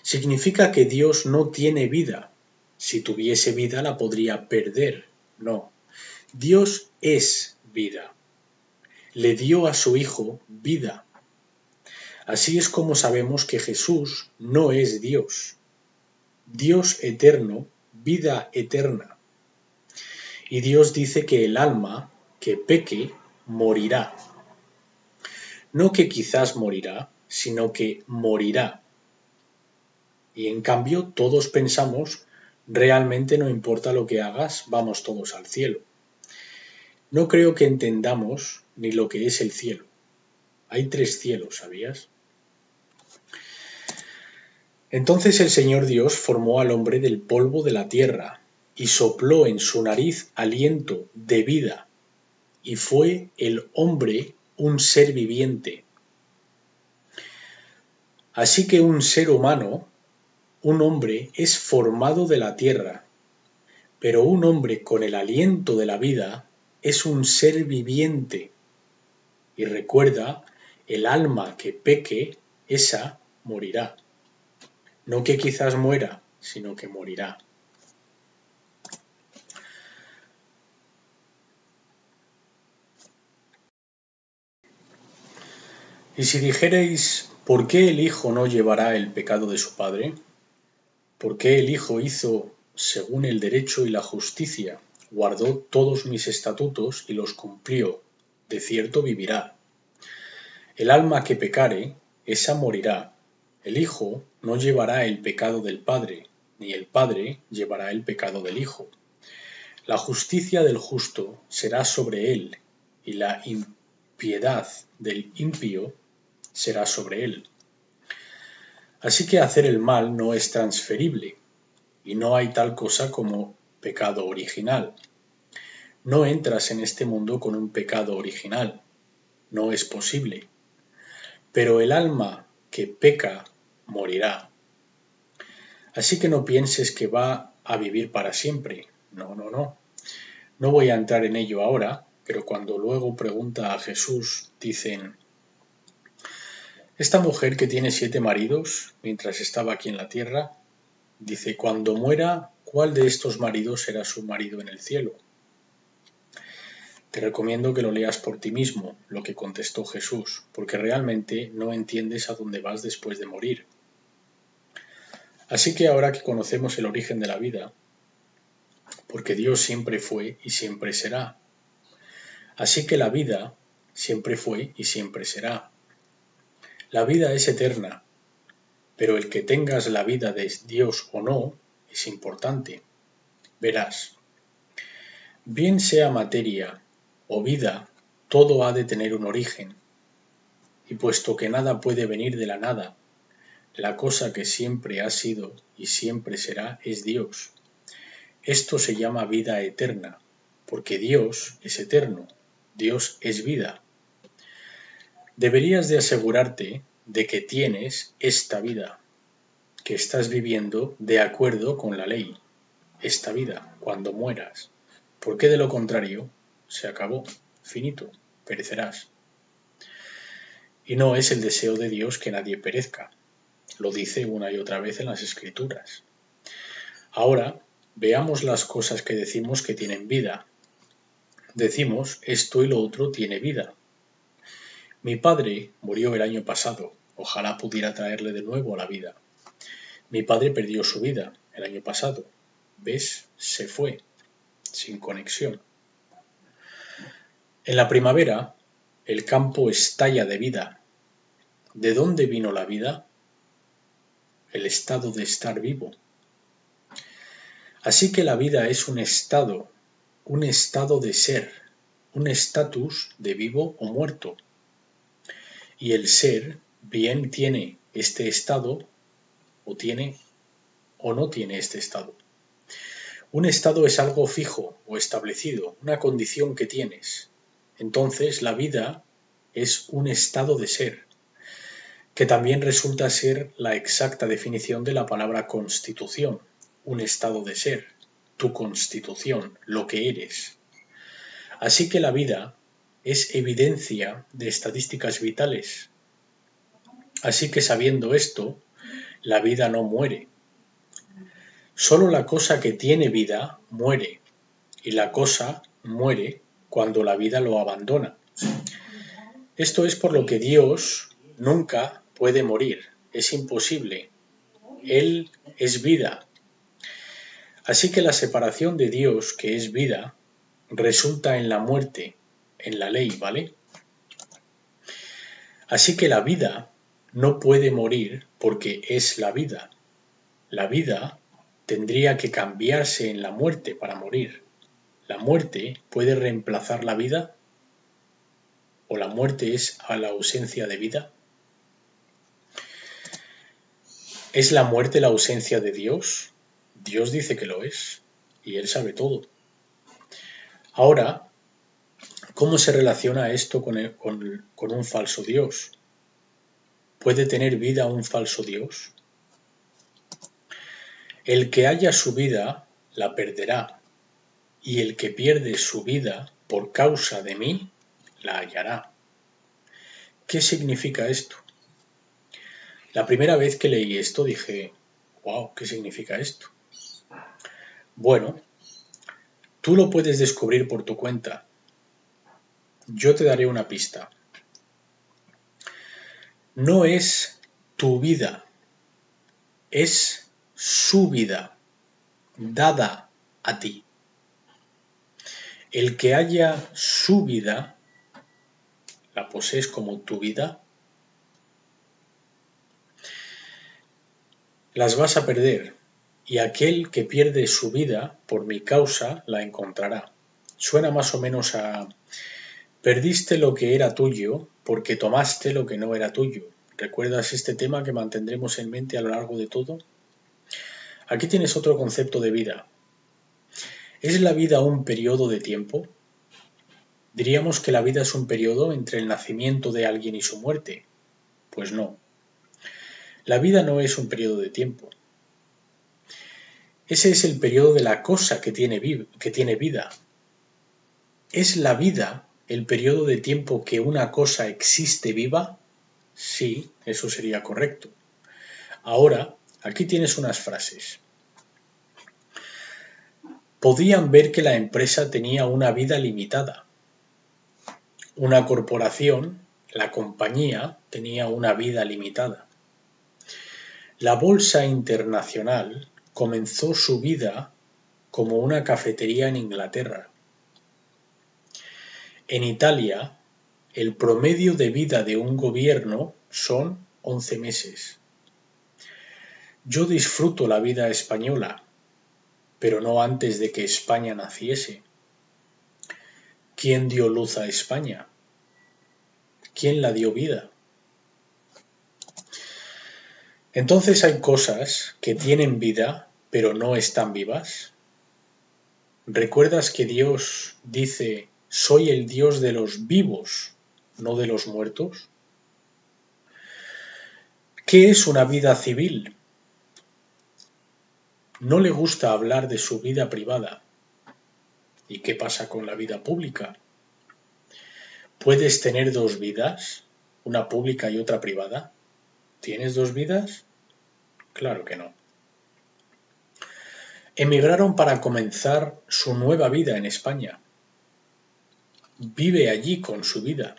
Significa que Dios no tiene vida. Si tuviese vida la podría perder. No. Dios es vida. Le dio a su Hijo vida. Así es como sabemos que Jesús no es Dios. Dios eterno, vida eterna. Y Dios dice que el alma que peque morirá. No que quizás morirá, sino que morirá. Y en cambio todos pensamos, realmente no importa lo que hagas, vamos todos al cielo. No creo que entendamos ni lo que es el cielo. Hay 3 cielos, ¿sabías? Entonces el Señor Dios formó al hombre del polvo de la tierra y sopló en su nariz aliento de vida, y fue el hombre un ser viviente. Así que un ser humano, un hombre, es formado de la tierra, pero un hombre con el aliento de la vida es un ser viviente. Y recuerda, el alma que peque, esa morirá. No que quizás muera, sino que morirá. Y si dijerais, ¿por qué el Hijo no llevará el pecado de su Padre? ¿Por qué el Hijo hizo según el derecho y la justicia? Guardó todos mis estatutos y los cumplió. De cierto vivirá. El alma que pecare, esa morirá. El Hijo no llevará el pecado del Padre, ni el Padre llevará el pecado del Hijo. La justicia del justo será sobre él, y la impiedad del impío será sobre él. Así que hacer el mal no es transferible, y no hay tal cosa como pecado original. No entras en este mundo con un pecado original, no es posible. Pero el alma que peca morirá. Así que no pienses que va a vivir para siempre. No, no, no. No voy a entrar en ello ahora, pero cuando luego pregunta a Jesús, dicen, esta mujer que tiene 7 maridos mientras estaba aquí en la tierra, dice, cuando muera, ¿cuál de estos maridos será su marido en el cielo? Te recomiendo que lo leas por ti mismo, lo que contestó Jesús, porque realmente no entiendes a dónde vas después de morir. Así que ahora que conocemos el origen de la vida, porque Dios siempre fue y siempre será, así que la vida siempre fue y siempre será. La vida es eterna, pero el que tengas la vida de Dios o no es importante. Verás, bien sea materia o vida, todo ha de tener un origen, y puesto que nada puede venir de la nada, la cosa que siempre ha sido y siempre será es Dios. Esto se llama vida eterna, porque Dios es eterno, Dios es vida. Deberías de asegurarte de que tienes esta vida, que estás viviendo de acuerdo con la ley, esta vida, cuando mueras, porque de lo contrario se acabó, finito, perecerás. Y no es el deseo de Dios que nadie perezca, lo dice una y otra vez en las Escrituras. Ahora, veamos las cosas que decimos que tienen vida. Decimos, esto y lo otro tiene vida. Mi padre murió el año pasado, ojalá pudiera traerle de nuevo a la vida. Mi padre perdió su vida el año pasado, ¿ves? Se fue, sin conexión. En la primavera, el campo estalla de vida. ¿De dónde vino la vida? El estado de estar vivo. Así que la vida es un estado de ser, un estatus de vivo o muerto. Y el ser bien tiene este estado o tiene o no tiene este estado. Un estado es algo fijo o establecido, una condición que tienes. Entonces la vida es un estado de ser, que también resulta ser la exacta definición de la palabra constitución, un estado de ser, tu constitución, lo que eres. Así que la vida es evidencia de estadísticas vitales. Así que sabiendo esto, la vida no muere. Solo la cosa que tiene vida muere, y la cosa muere cuando la vida lo abandona. Esto es por lo que Dios nunca puede morir, es imposible. Él es vida. Así que la separación de Dios, que es vida, resulta en la muerte, en la ley, ¿vale? Así que la vida no puede morir porque es la vida. La vida tendría que cambiarse en la muerte para morir. ¿La muerte puede reemplazar la vida? ¿O la muerte es a la ausencia de vida? ¿Es la muerte la ausencia de Dios? Dios dice que lo es, y Él sabe todo. Ahora, ¿cómo se relaciona esto con un falso Dios? ¿Puede tener vida un falso Dios? El que haya su vida, la perderá, y el que pierde su vida por causa de mí, la hallará. ¿Qué significa esto? La primera vez que leí esto dije, wow, ¿qué significa esto? Bueno, tú lo puedes descubrir por tu cuenta. Yo te daré una pista. No es tu vida, es su vida, dada a ti. El que haya su vida, la posees como tu vida, las vas a perder, y aquel que pierde su vida por mi causa la encontrará. Suena más o menos a perdiste lo que era tuyo porque tomaste lo que no era tuyo. ¿Recuerdas este tema que mantendremos en mente a lo largo de todo? Aquí tienes otro concepto de vida. ¿Es la vida un periodo de tiempo? ¿Diríamos que la vida es un periodo entre el nacimiento de alguien y su muerte? Pues no. La vida no es un periodo de tiempo. Ese es el periodo de la cosa que tiene vida. ¿Es la vida el periodo de tiempo que una cosa existe viva? Sí, eso sería correcto. Ahora, aquí tienes unas frases. Podían ver que la empresa tenía una vida limitada. Una corporación, la compañía, tenía una vida limitada. La Bolsa Internacional comenzó su vida como una cafetería en Inglaterra. En Italia, el promedio de vida de un gobierno son 11 meses. Yo disfruto la vida española, pero no antes de que España naciese. ¿Quién dio luz a España? ¿Quién la dio vida? Entonces hay cosas que tienen vida, pero no están vivas. ¿Recuerdas que Dios dice, soy el Dios de los vivos, no de los muertos? ¿Qué es una vida civil? No le gusta hablar de su vida privada. ¿Y qué pasa con la vida pública? ¿Puedes tener dos vidas? ¿Una pública y otra privada? ¿Tienes dos vidas? Claro que no. Emigraron para comenzar su nueva vida en España. Vive allí con su vida.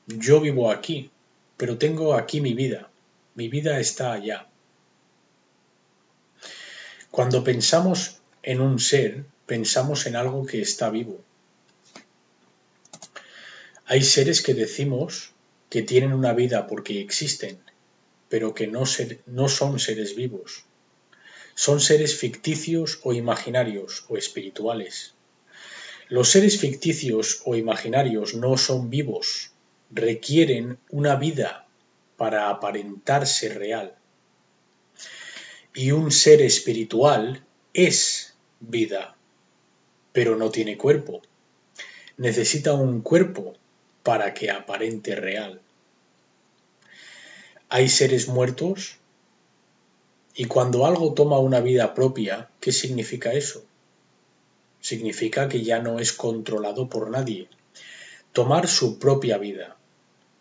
Yo vivo aquí, pero tengo aquí mi vida. Mi vida está allá. Cuando pensamos en un ser, pensamos en algo que está vivo. Hay seres que decimos que tienen una vida porque existen, pero que no son seres vivos. Son seres ficticios o imaginarios o espirituales. Los seres ficticios o imaginarios no son vivos, requieren una vida para aparentarse real. Y un ser espiritual es vida, pero no tiene cuerpo. Necesita un cuerpo para que aparente real. Hay seres muertos y cuando algo toma una vida propia, ¿qué significa eso? Significa que ya no es controlado por nadie. Tomar su propia vida.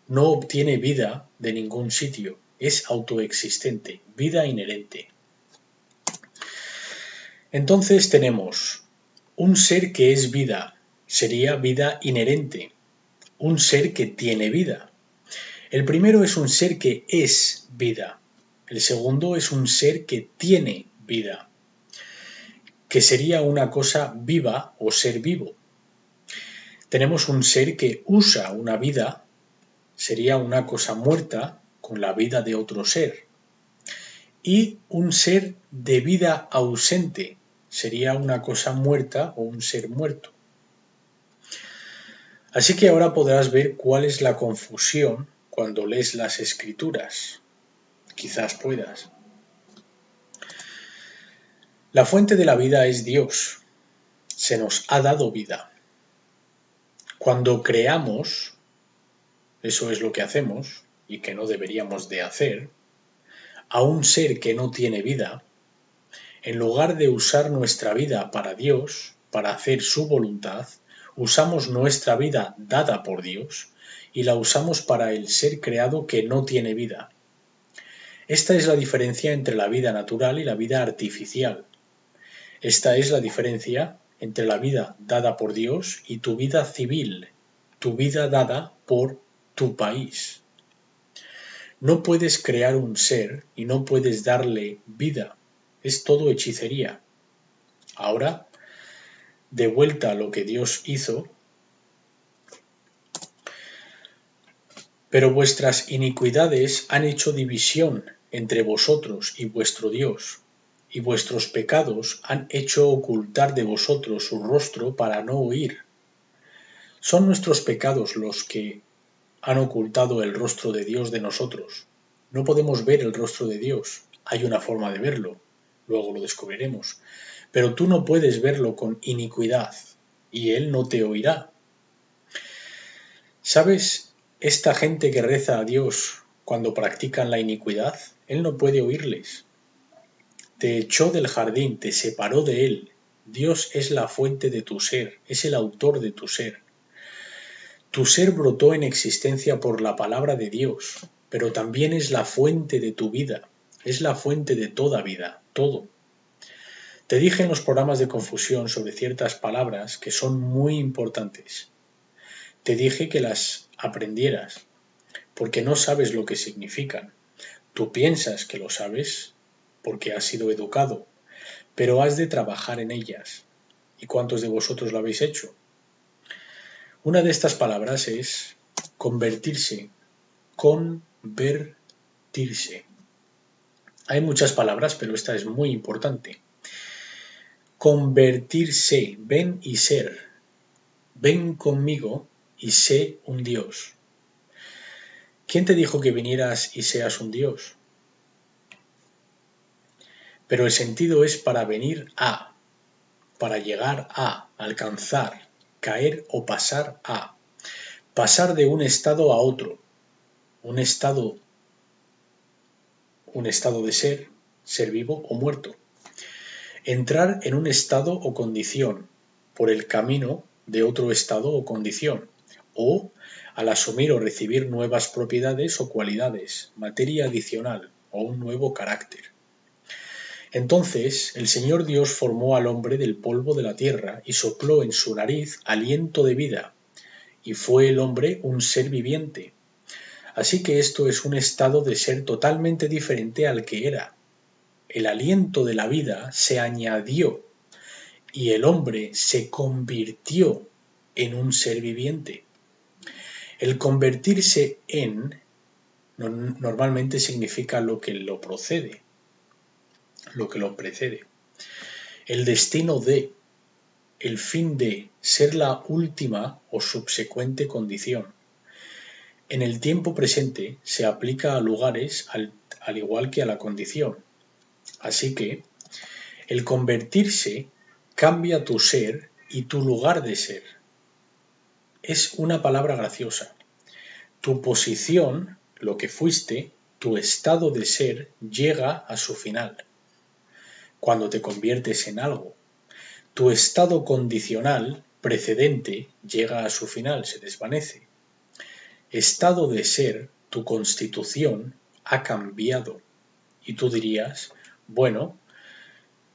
No obtiene vida de ningún sitio, es autoexistente, vida inherente. Entonces tenemos un ser que es vida, sería vida inherente, un ser que tiene vida. El primero es un ser que es vida, el segundo es un ser que tiene vida, que sería una cosa viva o ser vivo. Tenemos un ser que usa una vida, sería una cosa muerta con la vida de otro ser. Y un ser de vida ausente, sería una cosa muerta o un ser muerto. Así que ahora podrás ver cuál es la confusión cuando lees las Escrituras. Quizás puedas. La fuente de la vida es Dios. Se nos ha dado vida. Cuando creamos, eso es lo que hacemos y que no deberíamos de hacer, a un ser que no tiene vida, en lugar de usar nuestra vida para Dios, para hacer su voluntad, usamos nuestra vida dada por Dios y la usamos para el ser creado que no tiene vida. Esta es la diferencia entre la vida natural y la vida artificial. Esta es la diferencia entre la vida dada por Dios y tu vida civil, tu vida dada por tu país. No puedes crear un ser y no puedes darle vida. Es todo hechicería. Ahora, de vuelta a lo que Dios hizo, pero vuestras iniquidades han hecho división entre vosotros y vuestro Dios, y vuestros pecados han hecho ocultar de vosotros su rostro para no oír. Son nuestros pecados los que han ocultado el rostro de Dios de nosotros. No podemos ver el rostro de Dios. Hay una forma de verlo. Luego lo descubriremos. Pero tú no puedes verlo con iniquidad, y Él no te oirá. ¿Sabes? Esta gente que reza a Dios cuando practican la iniquidad, Él no puede oírles. Te echó del jardín, te separó de Él. Dios es la fuente de tu ser, es el autor de tu ser. Tu ser brotó en existencia por la palabra de Dios, pero también es la fuente de tu vida, es la fuente de toda vida, todo. Te dije en los programas de confusión sobre ciertas palabras que son muy importantes. Te dije que las aprendieras, porque no sabes lo que significan. Tú piensas que lo sabes porque has sido educado, pero has de trabajar en ellas. ¿Y cuántos de vosotros lo habéis hecho? Una de estas palabras es convertirse, convertirse. Hay muchas palabras, pero esta es muy importante. Convertirse, ven y ser. Ven conmigo y sé un Dios. ¿Quién te dijo que vinieras y seas un Dios? Pero el sentido es para venir a, para llegar a, alcanzar, caer o pasar a. Pasar de un estado a otro. Un estado de ser vivo o muerto. Entrar en un estado o condición, por el camino de otro estado o condición, o al asumir o recibir nuevas propiedades o cualidades, materia adicional o un nuevo carácter. Entonces el Señor Dios formó al hombre del polvo de la tierra y sopló en su nariz aliento de vida, y fue el hombre un ser viviente. Así que esto es un estado de ser totalmente diferente al que era. El aliento de la vida se añadió y el hombre se convirtió en un ser viviente. El convertirse en normalmente significa lo que lo precede. El destino de, el fin de, ser la última o subsecuente condición. En el tiempo presente se aplica a lugares al igual que a la condición. Así que el convertirse cambia tu ser y tu lugar de ser. Es una palabra graciosa. Tu posición, lo que fuiste, tu estado de ser, llega a su final. Cuando te conviertes en algo. Tu estado condicional, precedente, llega a su final, se desvanece. Estado de ser, tu constitución, ha cambiado. Y tú dirías, bueno,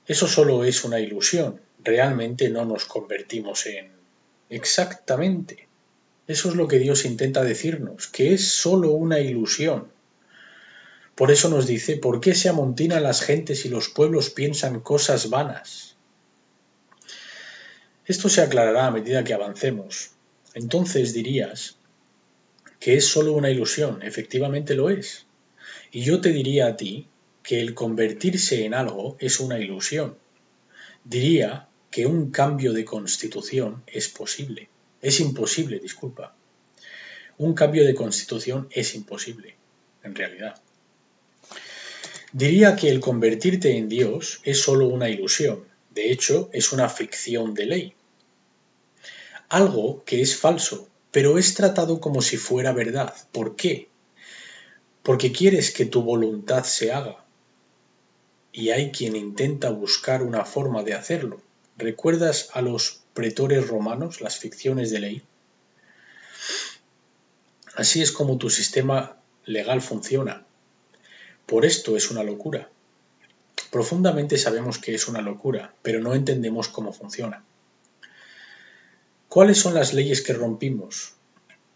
eso solo es una ilusión, realmente no nos convertimos en... Exactamente. Eso es lo que Dios intenta decirnos, que es solo una ilusión. Por eso nos dice, ¿por qué se amontinan las gentes y los pueblos piensan cosas vanas? Esto se aclarará a medida que avancemos. Entonces dirías que es solo una ilusión, efectivamente lo es. Y yo te diría a ti que el convertirse en algo es una ilusión. Diría que un cambio de constitución es posible. Es imposible, disculpa. Un cambio de constitución es imposible, en realidad. Diría que el convertirte en Dios es solo una ilusión. De hecho, es una ficción de ley. Algo que es falso, pero es tratado como si fuera verdad. ¿Por qué? Porque quieres que tu voluntad se haga. Y hay quien intenta buscar una forma de hacerlo. ¿Recuerdas a los pretores romanos, las ficciones de ley? Así es como tu sistema legal funciona. Por esto es una locura. Profundamente sabemos que es una locura, pero no entendemos cómo funciona. ¿Cuáles son las leyes que rompimos?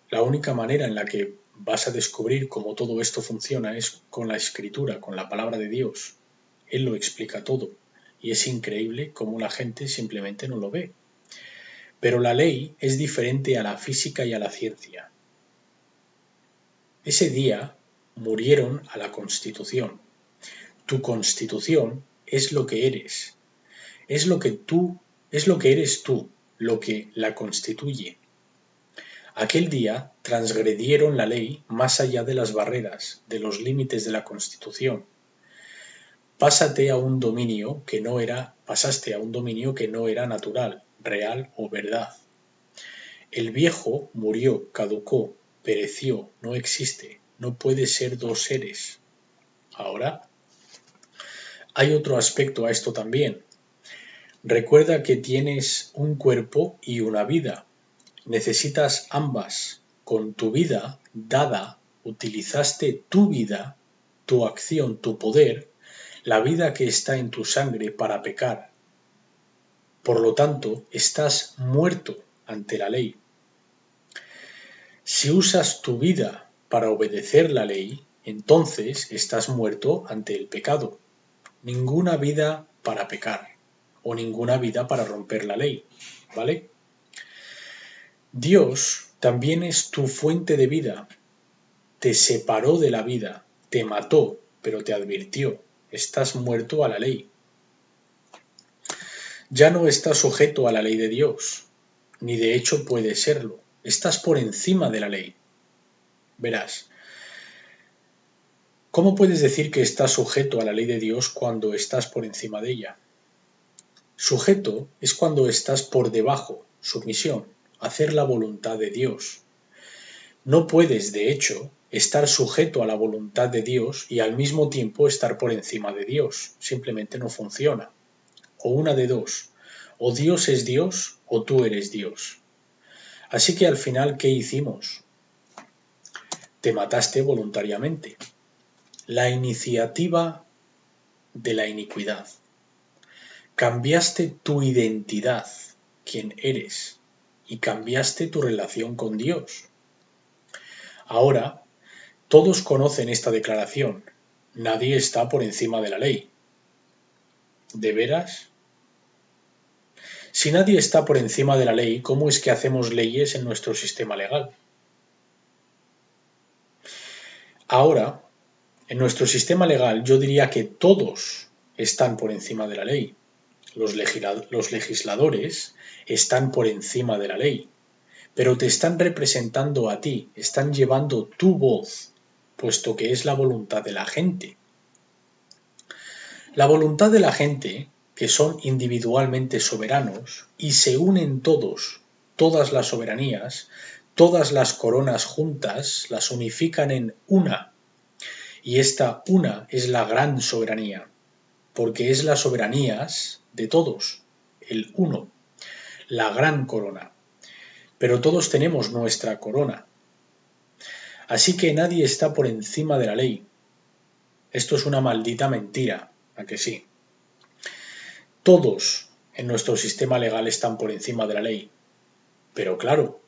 La única manera en la que vas a descubrir cómo todo esto funciona es con la Escritura, con la palabra de Dios. Él lo explica todo, y es increíble cómo la gente simplemente no lo ve. Pero la ley es diferente a la física y a la ciencia. Ese día murieron a la Constitución. Tu Constitución es lo que eres. Es lo que eres tú, lo que la constituye. Aquel día transgredieron la ley más allá de las barreras, de los límites de la Constitución. Pasaste a un dominio que no era natural, real o verdad. El viejo murió, caducó, pereció, no existe, no puede ser dos seres. Ahora, hay otro aspecto a esto también. Recuerda que tienes un cuerpo y una vida. Necesitas ambas. Con tu vida dada, utilizaste tu vida, tu acción, tu poder, la vida que está en tu sangre para pecar. Por lo tanto, estás muerto ante la ley. Si usas tu vida para obedecer la ley, entonces estás muerto ante el pecado. Ninguna vida para pecar o ninguna vida para romper la ley, ¿vale? Dios También es tu fuente de vida. Te separó de la vida, te mató, pero te advirtió. Estás muerto a la ley. Ya no estás sujeto a la ley de Dios, ni de hecho puedes serlo. Estás por encima de la ley. Verás, ¿cómo puedes decir que estás sujeto a la ley de Dios cuando estás por encima de ella? Sujeto es cuando estás por debajo, sumisión, hacer la voluntad de Dios. No puedes, de hecho, estar sujeto a la voluntad de Dios y al mismo tiempo estar por encima de Dios. Simplemente no funciona. O una de dos. O Dios es Dios o tú eres Dios. Así que al final, ¿qué hicimos? Te mataste voluntariamente. La iniciativa de la iniquidad. Cambiaste tu identidad, quién eres, y cambiaste tu relación con Dios. Ahora, todos conocen esta declaración. Nadie está por encima de la ley. ¿De veras? Si nadie está por encima de la ley, ¿cómo es que hacemos leyes en nuestro sistema legal? Ahora, en nuestro sistema legal yo diría que todos están por encima de la ley. Los legisladores están por encima de la ley, pero te están representando a ti, están llevando tu voz, puesto que es la voluntad de la gente. La voluntad de la gente, que son individualmente soberanos, y se unen todos, todas las soberanías, todas las coronas juntas, las unifican en una. Y esta una es la gran soberanía, porque es las soberanías de todos, el uno, la gran corona. Pero todos tenemos nuestra corona. Así que nadie está por encima de la ley. Esto es una maldita mentira, ¿a que sí? Todos en nuestro sistema legal están por encima de la ley. Pero claro,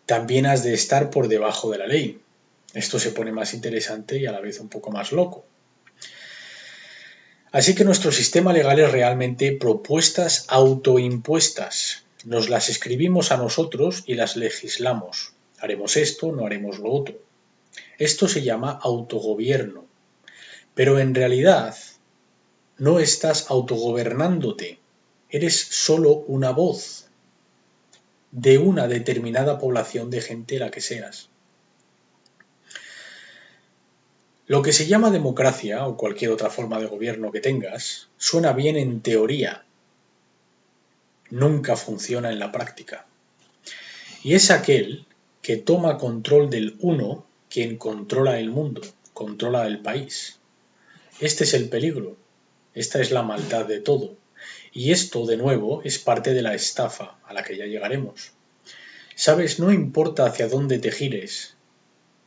también has de estar por debajo de la ley. Esto se pone más interesante y a la vez un poco más loco. Así que nuestro sistema legal es realmente propuestas autoimpuestas. Nos las escribimos a nosotros y las legislamos. Haremos esto, no haremos lo otro. Esto se llama autogobierno. Pero en realidad no estás autogobernándote. Eres solo una voz de una determinada población de gente la que seas. Lo que se llama democracia o cualquier otra forma de gobierno que tengas suena bien en teoría. Nunca funciona en la práctica. Y es aquel que toma control del uno quien controla el mundo, controla el país. Este es el peligro, esta es la maldad de todo. Y esto, de nuevo, es parte de la estafa a la que ya llegaremos. Sabes, no importa hacia dónde te gires.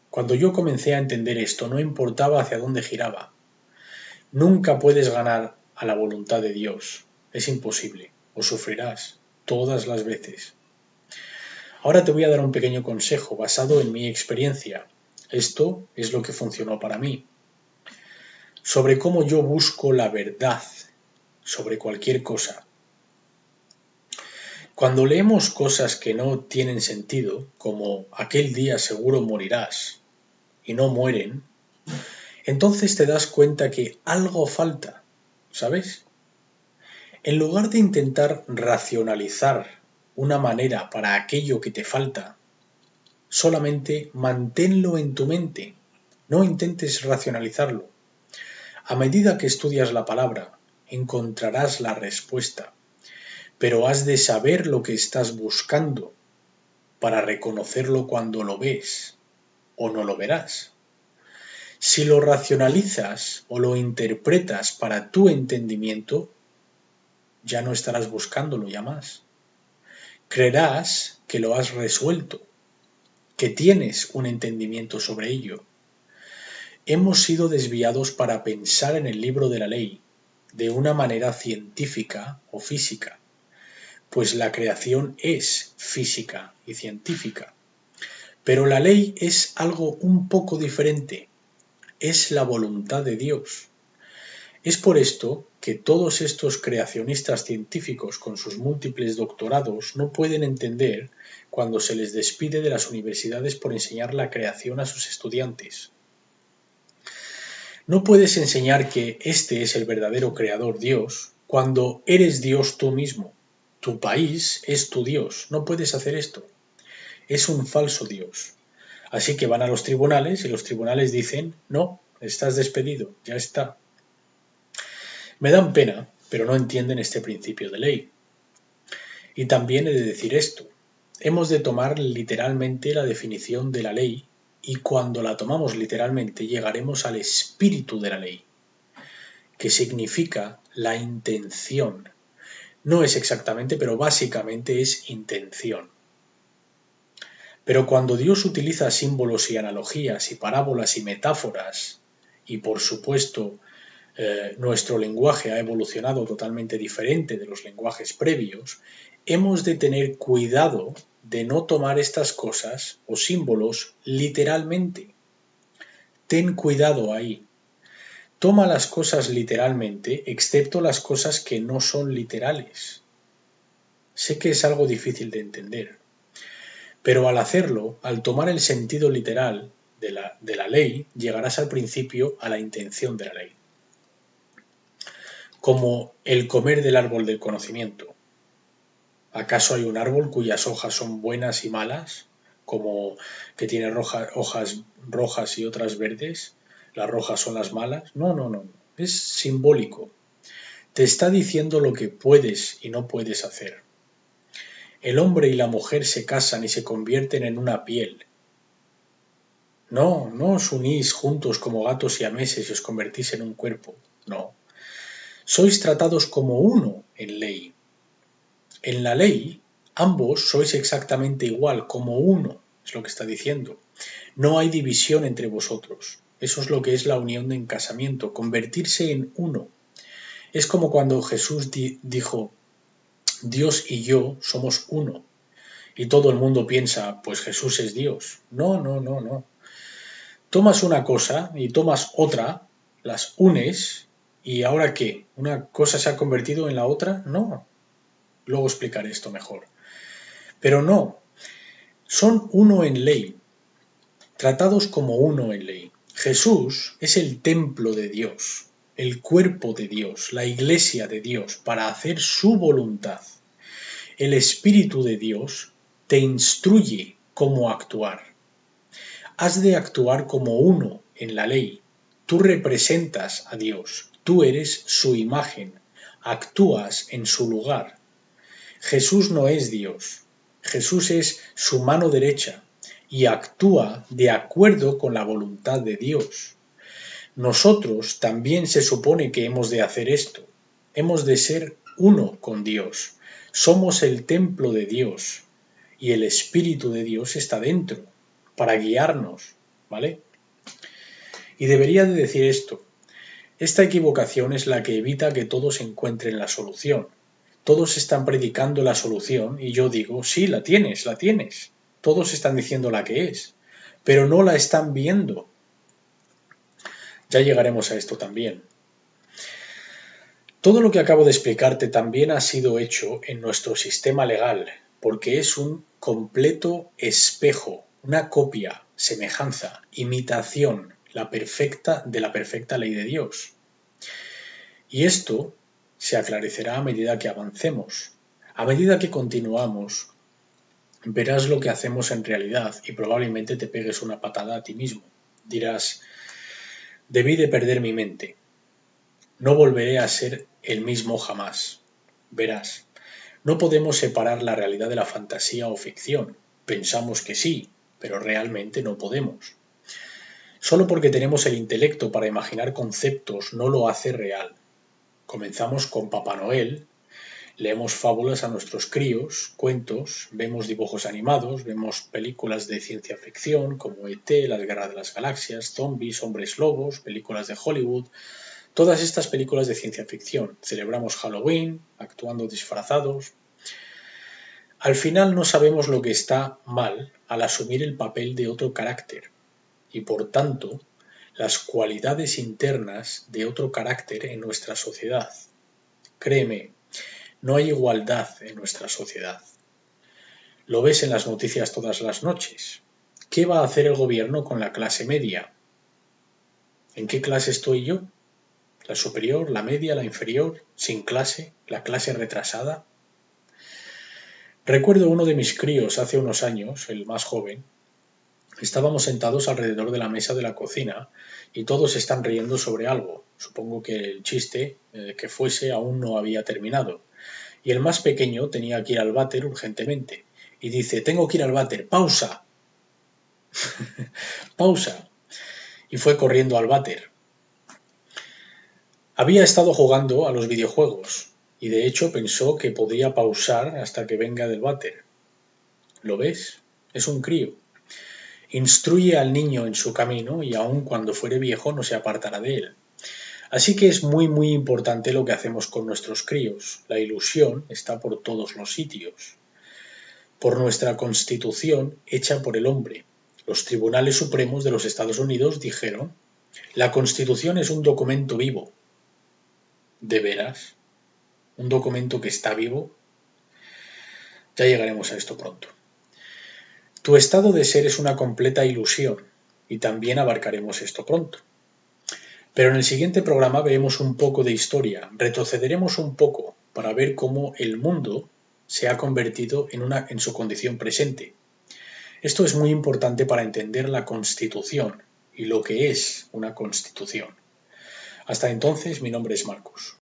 Cuando yo comencé a entender esto, no importaba hacia dónde giraba. Nunca puedes ganar a la voluntad de Dios. Es imposible. O sufrirás todas las veces. Ahora te voy a dar un pequeño consejo basado en mi experiencia. Esto es lo que funcionó para mí. Sobre cómo yo busco la verdad sobre cualquier cosa. Cuando leemos cosas que no tienen sentido, como aquel día seguro morirás, y no mueren, entonces te das cuenta que algo falta, ¿sabes? En lugar de intentar racionalizar una manera para aquello que te falta, solamente manténlo en tu mente, no intentes racionalizarlo. A medida que estudias la palabra, encontrarás la respuesta, pero has de saber lo que estás buscando para reconocerlo cuando lo ves, o no lo verás. Si lo racionalizas o lo interpretas para tu entendimiento, ya no estarás buscándolo ya más. Creerás que lo has resuelto, que tienes un entendimiento sobre ello. Hemos sido desviados para pensar en el libro de la ley de una manera científica o física, pues la creación es física y científica. Pero la ley es algo un poco diferente, es la voluntad de Dios. Es por esto que todos estos creacionistas científicos con sus múltiples doctorados no pueden entender cuando se les despide de las universidades por enseñar la creación a sus estudiantes. No puedes enseñar que este es el verdadero creador Dios cuando eres Dios tú mismo. Tu país es tu Dios. No puedes hacer esto. Es un falso Dios. Así que van a los tribunales y los tribunales dicen, no, estás despedido, ya está. Me dan pena, pero no entienden este principio de ley. Y también he de decir esto. Hemos de tomar literalmente la definición de la ley y cuando la tomamos literalmente llegaremos al espíritu de la ley, que significa la intención. No es exactamente, pero básicamente es intención. Pero cuando Dios utiliza símbolos y analogías y parábolas y metáforas, y por supuesto nuestro lenguaje ha evolucionado totalmente diferente de los lenguajes previos, hemos de tener cuidado de no tomar estas cosas o símbolos literalmente. Ten cuidado ahí. Toma las cosas literalmente, excepto las cosas que no son literales. Sé que es algo difícil de entender, pero al hacerlo, al tomar el sentido literal de la ley, llegarás al principio, a la intención de la ley. Como el comer del árbol del conocimiento. ¿Acaso hay un árbol cuyas hojas son buenas y malas? Como que tiene hojas rojas y otras verdes. Las rojas son las malas. No. Es simbólico. Te está diciendo lo que puedes y no puedes hacer. El hombre y la mujer se casan y se convierten en una piel. No os unís juntos como gatos siameses y os convertís en un cuerpo. No. Sois tratados como uno en ley. En la ley, ambos sois exactamente igual, como uno, es lo que está diciendo. No hay división entre vosotros. Eso es lo que es la unión en casamiento, convertirse en uno. Es como cuando Jesús dijo, Dios y yo somos uno. Y todo el mundo piensa, pues Jesús es Dios. No. Tomas una cosa y tomas otra, las unes, ¿y ahora qué? ¿Una cosa se ha convertido en la otra? No. Luego explicaré esto mejor. Pero no, son uno en ley, tratados como uno en ley. Jesús es el templo de Dios, el cuerpo de Dios, la iglesia de Dios, para hacer su voluntad. El Espíritu de Dios te instruye cómo actuar. Has de actuar como uno en la ley. Tú representas a Dios, tú eres su imagen, actúas en su lugar. Jesús no es Dios, Jesús es su mano derecha y actúa de acuerdo con la voluntad de Dios. Nosotros también se supone que hemos de hacer esto. Hemos de ser uno con Dios. Somos el templo de Dios y el Espíritu de Dios está dentro para guiarnos, ¿vale? Y debería de decir esto. Esta equivocación es la que evita que todos encuentren la solución. Todos están predicando la solución y yo digo, sí, la tienes. Todos están diciendo la que es, pero no la están viendo. Ya llegaremos a esto también. Todo lo que acabo de explicarte también ha sido hecho en nuestro sistema legal, porque es un completo espejo, una copia, semejanza, imitación, de la perfecta ley de Dios. Y esto se aclarecerá a medida que avancemos. A medida que continuamos, verás lo que hacemos en realidad y probablemente te pegues una patada a ti mismo. Dirás, debí de perder mi mente. No volveré a ser el mismo jamás. Verás, no podemos separar la realidad de la fantasía o ficción. Pensamos que sí, pero realmente no podemos. Solo porque tenemos el intelecto para imaginar conceptos no lo hace real. Comenzamos con Papá Noel, leemos fábulas a nuestros críos, cuentos, vemos dibujos animados, vemos películas de ciencia ficción como E.T., Las Guerras de las Galaxias, zombies, hombres lobos, películas de Hollywood. Todas estas películas de ciencia ficción. Celebramos Halloween, actuando disfrazados. Al final no sabemos lo que está mal al asumir el papel de otro carácter. Y por tanto, las cualidades internas de otro carácter en nuestra sociedad. Créeme, no hay igualdad en nuestra sociedad. Lo ves en las noticias todas las noches. ¿Qué va a hacer el gobierno con la clase media? ¿En qué clase estoy yo? ¿La superior, la media, la inferior, sin clase, la clase retrasada? Recuerdo uno de mis críos hace unos años, el más joven. Estábamos sentados alrededor de la mesa de la cocina y todos están riendo sobre algo. Supongo que el chiste, que fuese, aún no había terminado. Y el más pequeño tenía que ir al váter urgentemente. Y dice, tengo que ir al váter, pausa. Pausa. Y fue corriendo al váter. Había estado jugando a los videojuegos y de hecho pensó que podía pausar hasta que venga del váter. ¿Lo ves? Es un crío. Instruye al niño en su camino y aun cuando fuere viejo no se apartará de él. Así que es muy importante lo que hacemos con nuestros críos. La ilusión está por todos los sitios. Por nuestra Constitución hecha por el hombre. Los tribunales supremos de los Estados Unidos dijeron: la Constitución es un documento vivo. ¿De veras? ¿Un documento que está vivo? Ya llegaremos a esto pronto. Tu estado de ser es una completa ilusión, y también abarcaremos esto pronto. Pero en el siguiente programa veremos un poco de historia, retrocederemos un poco para ver cómo el mundo se ha convertido en su condición presente. Esto es muy importante para entender la Constitución y lo que es una Constitución. Hasta entonces, mi nombre es Marcos.